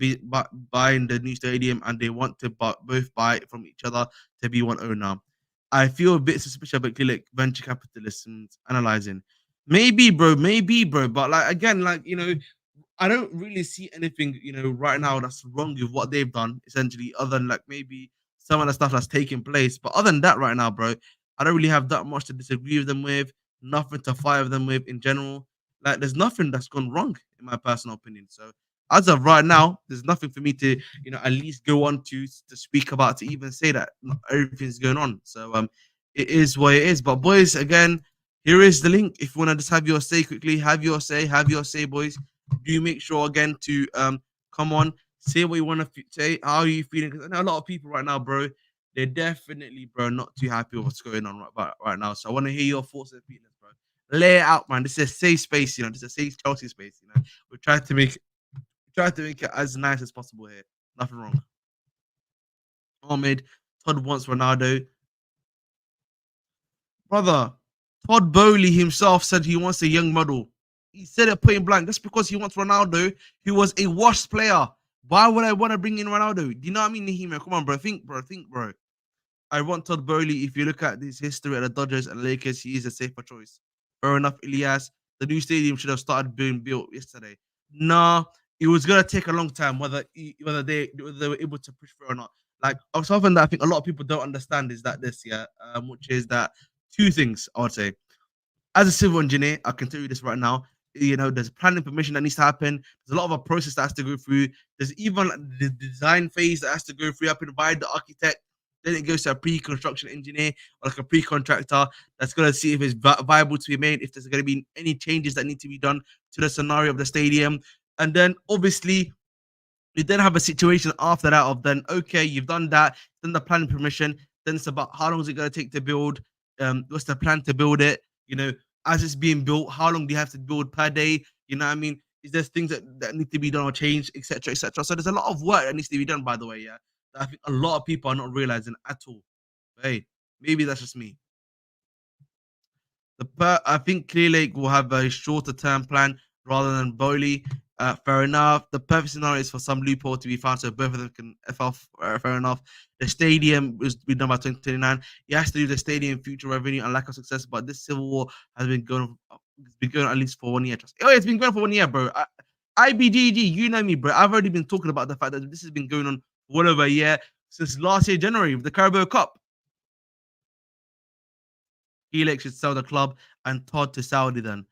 buying the new stadium and they want to both buy it from each other to be one owner. I feel a bit suspicious about Klick venture capitalists and analyzing. Maybe, bro. But like again, like I don't really see anything, right now that's wrong with what they've done, essentially, other than like maybe some of the stuff that's taking place. But other than that, right now, bro, I don't really have that much to disagree with them with, nothing to fight with them with in general. Like, there's nothing that's gone wrong, in my personal opinion. So, as of right now, there's nothing for me to, at least go on to speak about to even say that not everything's going on. So, it is what it is. But boys, again, here is the link. If you want to just have your say quickly, have your say, boys. Do make sure again to come on, say what you want to say. How are you feeling? Because I know a lot of people right now, bro. They're definitely, bro, not too happy with what's going on right now. So I want to hear your thoughts and feelings, bro. Lay it out, man. This is a safe space, This is a safe Chelsea space, We try to make it as nice as possible here. Nothing wrong. Ahmed, Todd wants Ronaldo. Brother, Todd Boehly himself said he wants a young model. He said it point blank. That's because he wants Ronaldo, who was a washed player. Why would I want to bring in Ronaldo? Do you know what I mean, Nahima? Come on, bro. Think, bro. I want Todd Boehly. If you look at his history at the Dodgers and Lakers, he is a safer choice. Fair enough, Elias. The new stadium should have started being built yesterday. Nah, it was gonna take a long time, whether they were able to push through or not. Like something that I think a lot of people don't understand is that which is that two things I would say. As a civil engineer, I can tell you this right now. There's planning permission that needs to happen. There's a lot of a process that has to go through. There's even the design phase that has to go through. I can invite the architect. Then it goes to a pre-construction engineer or like a pre-contractor that's going to see if it's viable to be made, if there's going to be any changes that need to be done to the scenario of the stadium. And then obviously you then have a situation after that of then, okay, you've done that, then the planning permission, then it's about how long is it going to take to build, what's the plan to build it, as it's being built, how long do you have to build per day, you know what I mean? Is there things that need to be done or changed, etc., etc.? So there's a lot of work that needs to be done, by the way, yeah, that I think a lot of people are not realizing at all. But hey, maybe that's just me. I think Clear Lake will have a shorter term plan rather than Boehly. Fair enough. The perfect scenario is for some loophole to be found so both of them can F off. Fair enough. The stadium was be done by 2029. He has to do the stadium future revenue and lack of success, but this civil war has been going. It's been going at least for 1 year. Oh, it's been going for 1 year, bro. IBDD, you know me, bro. I've already been talking about the fact that this has been going on for well over a year since last year, January, with the Carabao Cup. Helix should sell the club and Todd to Saudi then.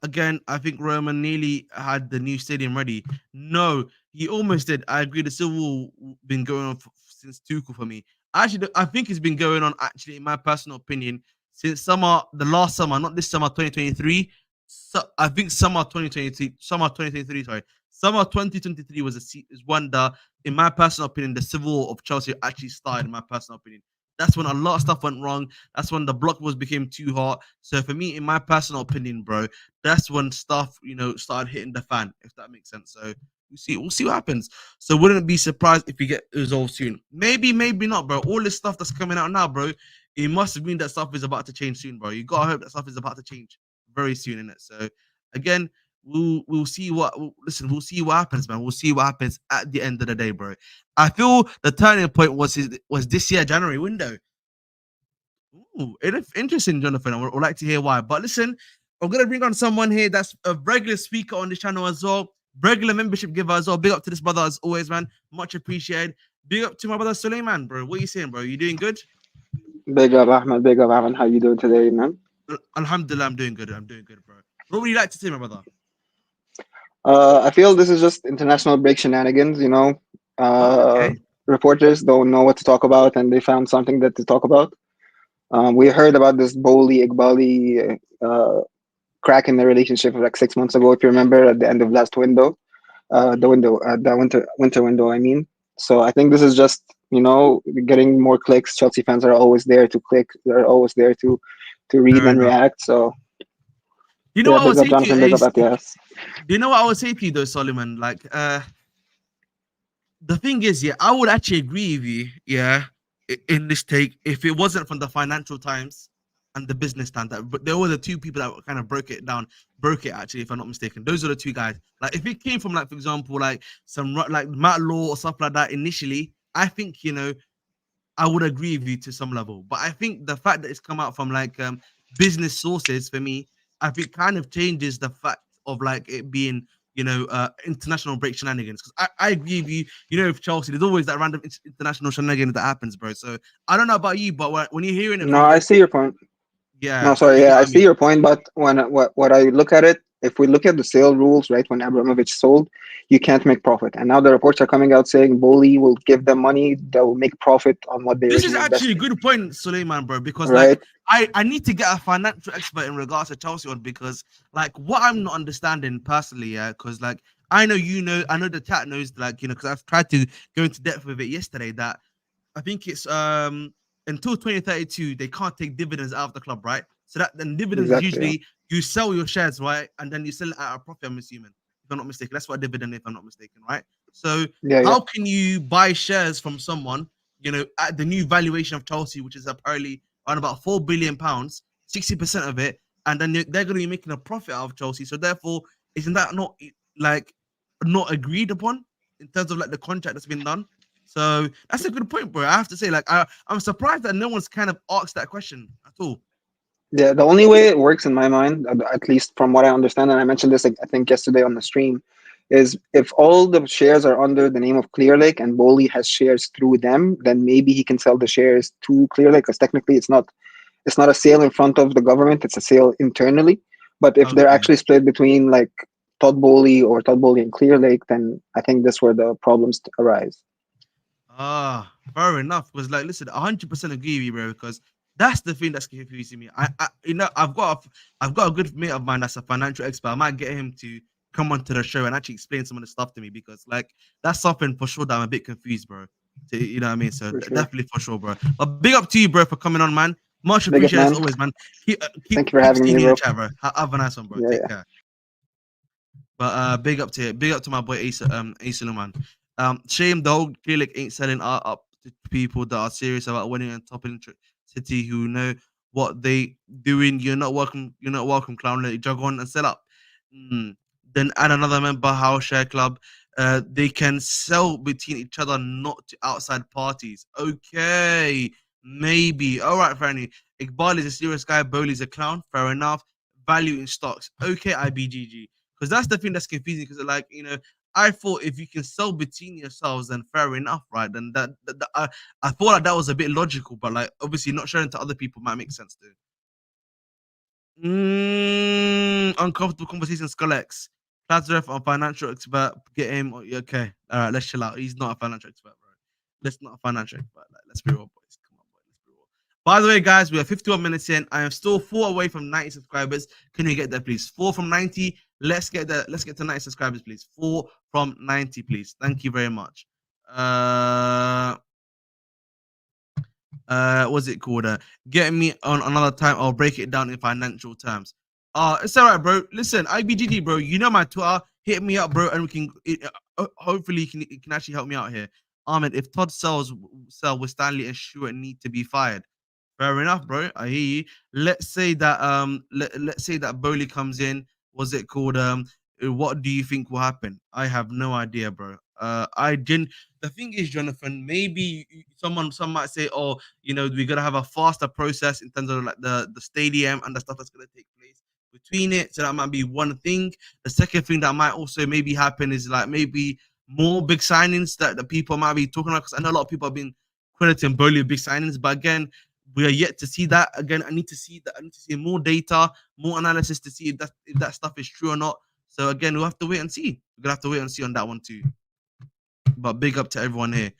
Again, I think Roman nearly had the new stadium ready. No, he almost did. I agree. The civil war been going on since Tuchel for me. Actually, I think it's been going on, actually, in my personal opinion, since the last summer, not this summer, 2023. So, I think summer 2023, sorry. summer 2023 is one that, in my personal opinion, the civil war of Chelsea actually started. In my personal opinion, that's when a lot of stuff went wrong. That's when the block was became too hot. So for me, in my personal opinion, bro, that's when stuff started hitting the fan. If that makes sense. So we'll see what happens. So wouldn't be surprised if we get resolved soon. Maybe, maybe not, bro. All this stuff that's coming out now, bro, it must mean that stuff is about to change soon, bro. You gotta hope that stuff is about to change very soon in it. So again, we'll see listen, we'll see what happens, man. We'll see what happens at the end of the day, bro. I feel the turning point was this year January window. Ooh, interesting, Jonathan. I would like to hear why. But listen, I'm gonna bring on someone here that's a regular speaker on this channel as well, regular membership giver as well. Big up to this brother as always, man. Much appreciated. Big up to my brother Suleiman, bro. What are you saying, bro? You doing good? Big up, Ahmed. Big up, Ahmed. How you doing today, man? Alhamdulillah, I'm doing good. I'm doing good, bro. What would you like to say, my brother? I feel this is just international break shenanigans. Oh, okay. Reporters don't know what to talk about, and they found something that to talk about. We heard about this Boehly Egbali crack in the relationship like 6 months ago, if you remember, at the end of last window, the winter window. I mean, so I think this is just getting more clicks. Chelsea fans are always there to click. They're always there to read Fair and enough. react. So You know yeah, what I would big up say to you, Jonathan. Big up Ace? Atias. Do you know what I would say to you though, Solomon? Like, the thing is, yeah, I would actually agree with you, yeah, in this take if it wasn't from the Financial Times and the Business Times. But there were the two people that kind of broke it actually, if I'm not mistaken. Those are the two guys. Like, if it came from, like, for example, like some like Matt Law or stuff like that initially, I think I would agree with you to some level. But I think the fact that it's come out from like business sources for me, I think kind of changes the fact of like it being international break shenanigans. Because I agree with you. With Chelsea, there's always that random international shenanigans that happens, bro. So I don't know about you, but when you're hearing it No, from I like, see your point. No, yeah, sorry. you get Yeah, what I I see mean. your point. But what I look at it, if we look at the sale rules, right, when Abramovich sold, you can't make profit. And now the reports are coming out saying Boehly will give them money that will make profit on what they This is originally actually a invested. good point, Suleiman, bro, because like Right? I need to get a financial expert in regards to Chelsea on, because like what I'm not understanding personally, yeah, because like I know I know the chat knows, like, because I've tried to go into depth with it yesterday, that I think it's until 2032 they can't take dividends out of the club, right? So that then dividends is Exactly. Yeah. usually you sell your shares, right, and then you sell it at a profit. I'm assuming, if I'm not mistaken, that's what a dividend, if I'm not mistaken, right? So Yeah. Yeah. how can you buy shares from someone, at the new valuation of Chelsea, which is apparently around about £4 billion, 60% of it, and then they're going to be making a profit out of Chelsea. So therefore, isn't that not like not agreed upon in terms of like the contract that's been done? So that's a good point, bro. I have to say, like, I'm surprised that no one's kind of asked that question at all. Yeah. The only way it works in my mind, at least from what I understand, and I mentioned this, like, I think yesterday on the stream, is if all the shares are under the name of Clearlake and Boehly has shares through them, then maybe he can sell the shares to Clearlake, because technically it's not a sale in front of the government, it's a sale internally. But if they're Okay. actually split between like Todd Bowley and Clearlake, then I think that's where the problems arise. Fair enough. Because like, listen, 100% agree with you, bro. Because that's the thing that's confusing me. I've got a good mate of mine that's a financial expert. I might get him to come onto the show and actually explain some of the stuff to me, because like that's something for sure that I'm a bit confused, bro. You know what I mean? So For sure. definitely for sure, bro. But big up to you, bro, for coming on, man. Much Big up, appreciated as man. always, man. Keep Thank keep you for keep having seeing me, you in the bro. chat, bro. Have a nice one, bro. Yeah, Take yeah. care. But big up to my boy Ace man. Shame the whole Gaelic ain't selling art up to people that are serious about winning and topping City, who know what they doing. You're not welcome. You're not welcome, clown. Let you jog on and sell up. Mm. Then add another member house share club. They can sell between each other, not to outside parties. Okay, maybe. All right, Fanny. Egbali is a serious guy. Boehly's a clown. Fair enough. Value in stocks. Okay, IBGG. Because that's the thing that's confusing. Because like, I thought if you can sell between yourselves, then fair enough, right? Then I thought like that was a bit logical, but like obviously not sharing to other people might make sense too. Uncomfortable conversations, Scolex. Lazarus, a financial expert. Get him. Okay, all right. Let's chill out. He's not a financial expert, bro. Let's not a financial expert. Like, let's be real, boys. Come on, boys. Let's be real. By the way, guys, we are 51 minutes in. I am still 4 away from 90 subscribers. Can we get there, please? 4 from 90. Let's get there. Let's get to 90 subscribers, please. 4 from 90, please. Thank you very much. What's it called? Get me on another time. I'll break it down in financial terms. It's all right, bro. Listen, IBGD, bro. You know my Twitter. Hit me up, bro, and we can. Hopefully, you can actually help me out here. Ahmed, if Todd sell with Stanley and Stewart need to be fired. Fair enough, bro. I hear you. Let's say that let's say that Boehly comes in. Was it called what do you think will happen? I have no idea, bro. I didn't. The thing is, Jonathan, maybe some might say, oh, we're gonna have a faster process in terms of like the stadium and the stuff that's gonna take place between it. So that might be one thing. The second thing that might also maybe happen is like maybe more big signings that the people might be talking about. Because I know a lot of people have been crediting Boehly with big signings, but again, we are yet to see that. Again, I need to see that. I need to see more data, more analysis to see if that stuff is true or not. So again, we'll have to wait and see. We're gonna have to wait and see on that one too. But big up to everyone here.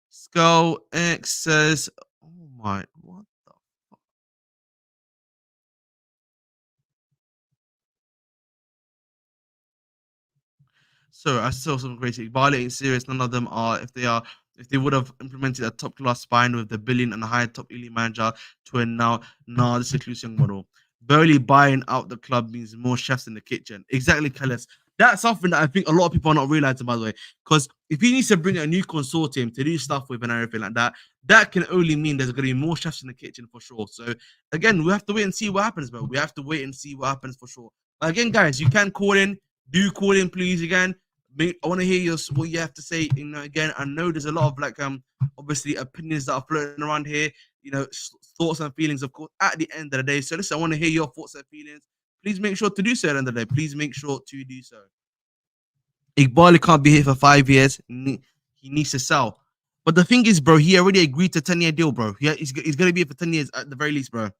Skull X says, "Oh my, what the fuck?" So I saw some crazy. Egbali ain't serious. None of them are. If they would have implemented a top class spine with the billion and a higher top elite manager to a now, this inclusion model. Barely buying out the club means more chefs in the kitchen. Exactly, Kellis. That's something that I think a lot of people are not realizing, by the way. Because if he needs to bring a new consortium to do stuff with and everything like that, that can only mean there's going to be more chefs in the kitchen for sure. So again, we have to wait and see what happens, bro. We have to wait and see what happens for sure. But again, guys, you can call in. Do call in, please. Again, I want to hear what you have to say. Again, I know there's a lot of obviously opinions that are floating around here. Thoughts and feelings, of course, at the end of the day. So listen, I want to hear your thoughts and feelings. Please make sure to do so at the end of the day. Please make sure to do so. Egbali can't be here for 5 years. He needs to sell. But the thing is, bro, he already agreed to 10-year deal, bro. He's going to be here for 10 years at the very least, bro.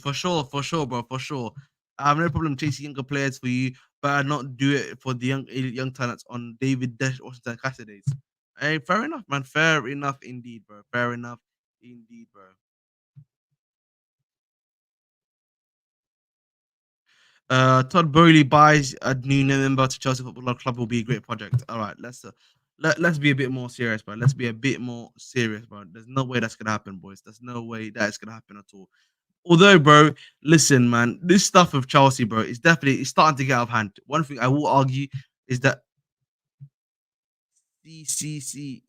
For sure, bro, for sure. I have no problem chasing younger players for you, but I not do it for the young talents on David Dash or Cassidy's. Hey, fair enough, man. Fair enough indeed, bro. Fair enough indeed, bro. Todd Boehly buys a new member to Chelsea Football Club will be a great project. All right, let's be a bit more serious, bro. Let's be a bit more serious, bro. There's no way that's gonna happen, boys. There's no way that's gonna happen at all. Although, bro, listen, man, this stuff with Chelsea, bro, it's starting to get out of hand. One thing I will argue is that CCC.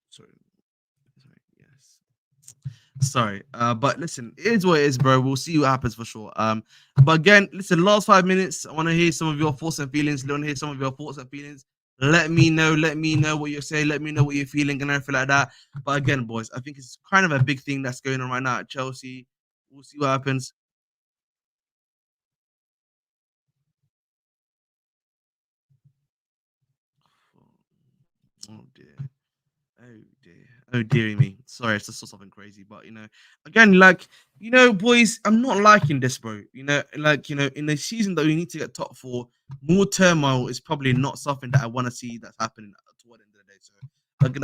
Sorry, yes. Sorry, but listen, it is what it is, bro. We'll see what happens for sure. But again, listen, last 5 minutes, I want to hear some of your thoughts and feelings. I want to hear some of your thoughts and feelings. Let me know what you're saying. Let me know what you're feeling and everything like that. But again, boys, I think it's kind of a big thing that's going on right now at Chelsea. We'll see what happens. Oh dear. Oh dear. Oh dearie me. Sorry, it's just something crazy. But again, boys, I'm not liking this, bro. In the season that we need to get top four, more turmoil is probably not something that I want to see that's happening toward the end of the day. So again,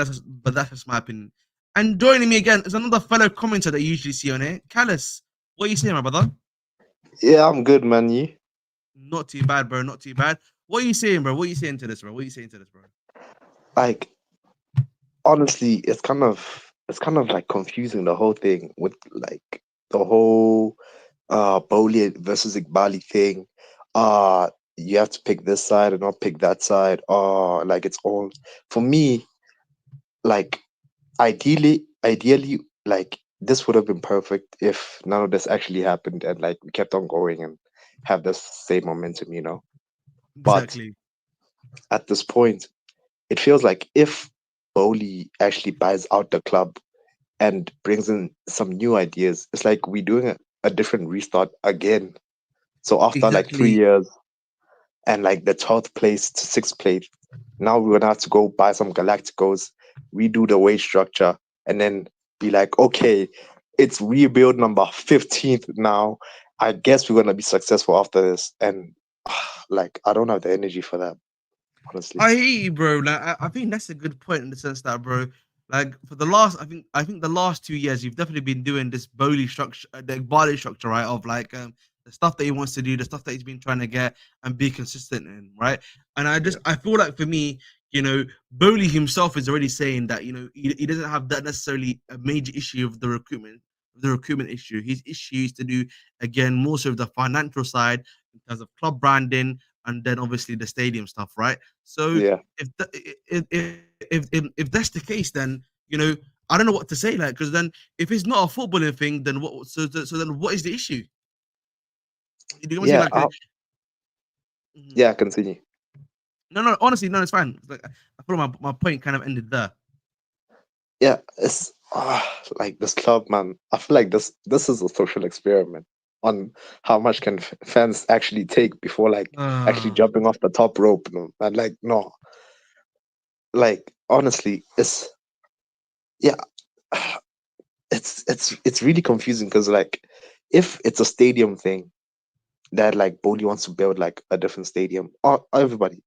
that's just my opinion. And joining me again is another fellow commenter that you usually see on here. Callus, what are you saying, my brother? Yeah, I'm good, man. You? Not too bad, bro. Not too bad. What are you saying, bro? What are you saying to this, bro? Like, honestly, it's kind of like confusing, the whole thing with like the whole Boehly versus Egbali thing. You have to pick this side and not pick that side. Like it's all for me. Like ideally, like this would have been perfect if none of this actually happened and like we kept on going and have this same momentum, But Exactly. at this point, it feels like if Boehly actually buys out the club and brings in some new ideas, it's like we're doing a different restart again. So after like 3 years and like the 12th place to 6th place, now we're gonna have to go buy some Galacticos, redo the wage structure, and then be like, okay, it's rebuild number 15th now. I guess we're gonna be successful after this. And like I don't have the energy for that. honestly. I hear you, bro. Like, I think that's a good point in the sense that, bro, like for the last, I think the last 2 years, you've definitely been doing this Boehly structure, the Egbali structure, right? Of like the stuff that he wants to do, the stuff that he's been trying to get and be consistent in, right? And Yeah. I feel like for me, Boehly himself is already saying that, he doesn't have that necessarily a major issue of the recruitment issue. His issue is to do again more so of the financial side in terms of club branding and then obviously the stadium stuff, right? So Yeah. if the, if that's the case, then I don't know what to say. Like, because then if it's not a footballing thing, then what? So then what is the issue? Do you want to see Yeah. like? Mhm. Yeah. Continue. No, no. Honestly, no, it's fine. It's like I feel my point kind of ended there. Yeah. It's like this club, man. I feel like this is a social experiment on how much can fans actually take before like actually Uh, jumping off the top rope. No, and like no, like honestly, it's yeah, it's really confusing because like if it's a stadium thing that like Bodie wants to build like a different stadium, everybody,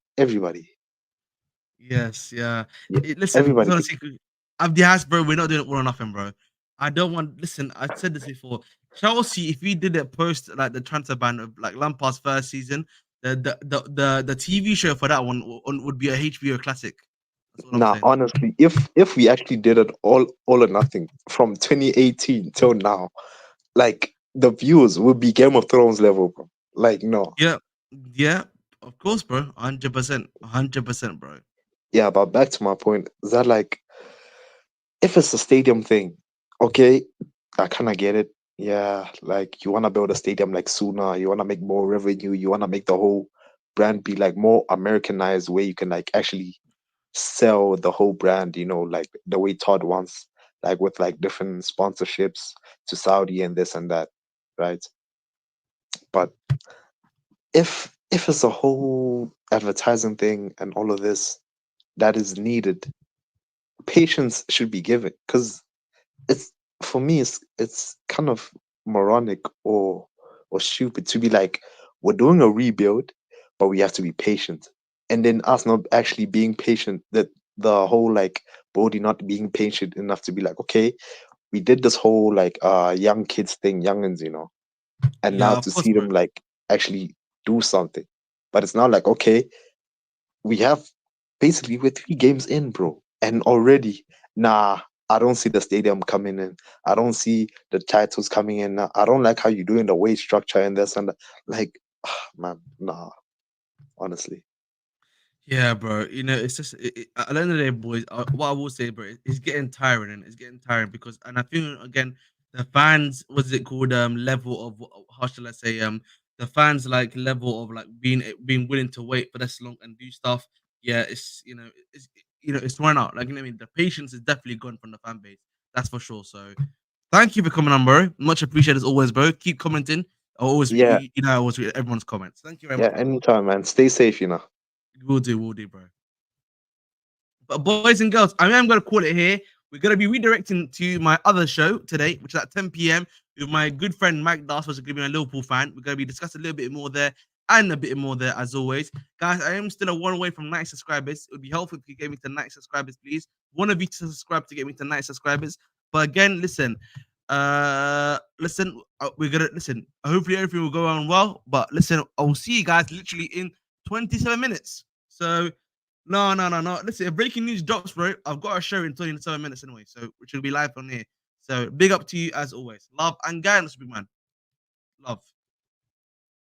yes, yeah. yeah, Listen, everybody could. honestly, I'm the ass, bro. We're not doing it all or nothing, bro. I don't want. Listen, I said this before. Chelsea, if we did it post like the transfer ban of like Lampard's first season, the TV show for that one would be a HBO classic. That's all I'm Nah, saying. honestly, if we actually did it all or nothing from 2018 till now, like the views would be Game of Thrones level, bro. Like no, Yeah, yeah, of course, bro. 100%, 100%, bro. yeah. But back to my point, is that like if it's a stadium thing, okay, I kind of get it. Yeah, like you want to build a stadium like sooner, you want to make more revenue, you want to make the whole brand be like more Americanized, where you can like actually sell the whole brand, like the way Todd wants, like with like different sponsorships to Saudi and this and that, right? But if it's a whole advertising thing and all of this that is needed, patience should be given because it's for me it's kind of moronic or stupid to be like we're doing a rebuild but we have to be patient and then us not actually being patient, that the whole like body not being patient enough to be like, okay, we did this whole like young kids thing, youngins, and now Yeah, of to course, see them bro. like actually do something. But it's not like, okay, we have basically we're 3 games in, bro, and already, nah, I don't see the stadium coming in. I don't see the titles coming in. I don't like how you're doing the wage structure and this and that. Like, man, nah, honestly, Yeah, bro. It's just at the end of the day, boys. What I will say, bro, it's getting tiring, and it's getting tiring because, and I think again, the fans, what's it called, level of how shall I say, the fans like level of like being willing to wait for this long and do stuff. Yeah, it's run out. Like what I mean, the patience is definitely gone from the fan base. That's for sure. So, thank you for coming on, bro. Much appreciated as always, bro. Keep commenting. I always, yeah, I always read everyone's comments. Thank you very yeah. much, bro. Anytime, man. Stay safe. We'll do, bro. But boys and girls, I'm going to call it here. We're going to be redirecting to my other show today, which is at 10 p.m. with my good friend Mike Das, who's going to be a Liverpool fan. We're going to be discussing a little bit more there and a bit more there, as always. Guys, I am still a one away from 90 subscribers. It would be helpful if you gave me to 90 subscribers, please. One of you to subscribe to get me to 90 subscribers. But again, we're gonna listen. Hopefully everything will go on well. But listen, I'll see you guys literally in 27 minutes. So no, no, no, no. Listen, if breaking news drops, bro, I've got a show in 27 minutes anyway, so which will be live on here. So big up to you as always. Love and guidance, big man. Love.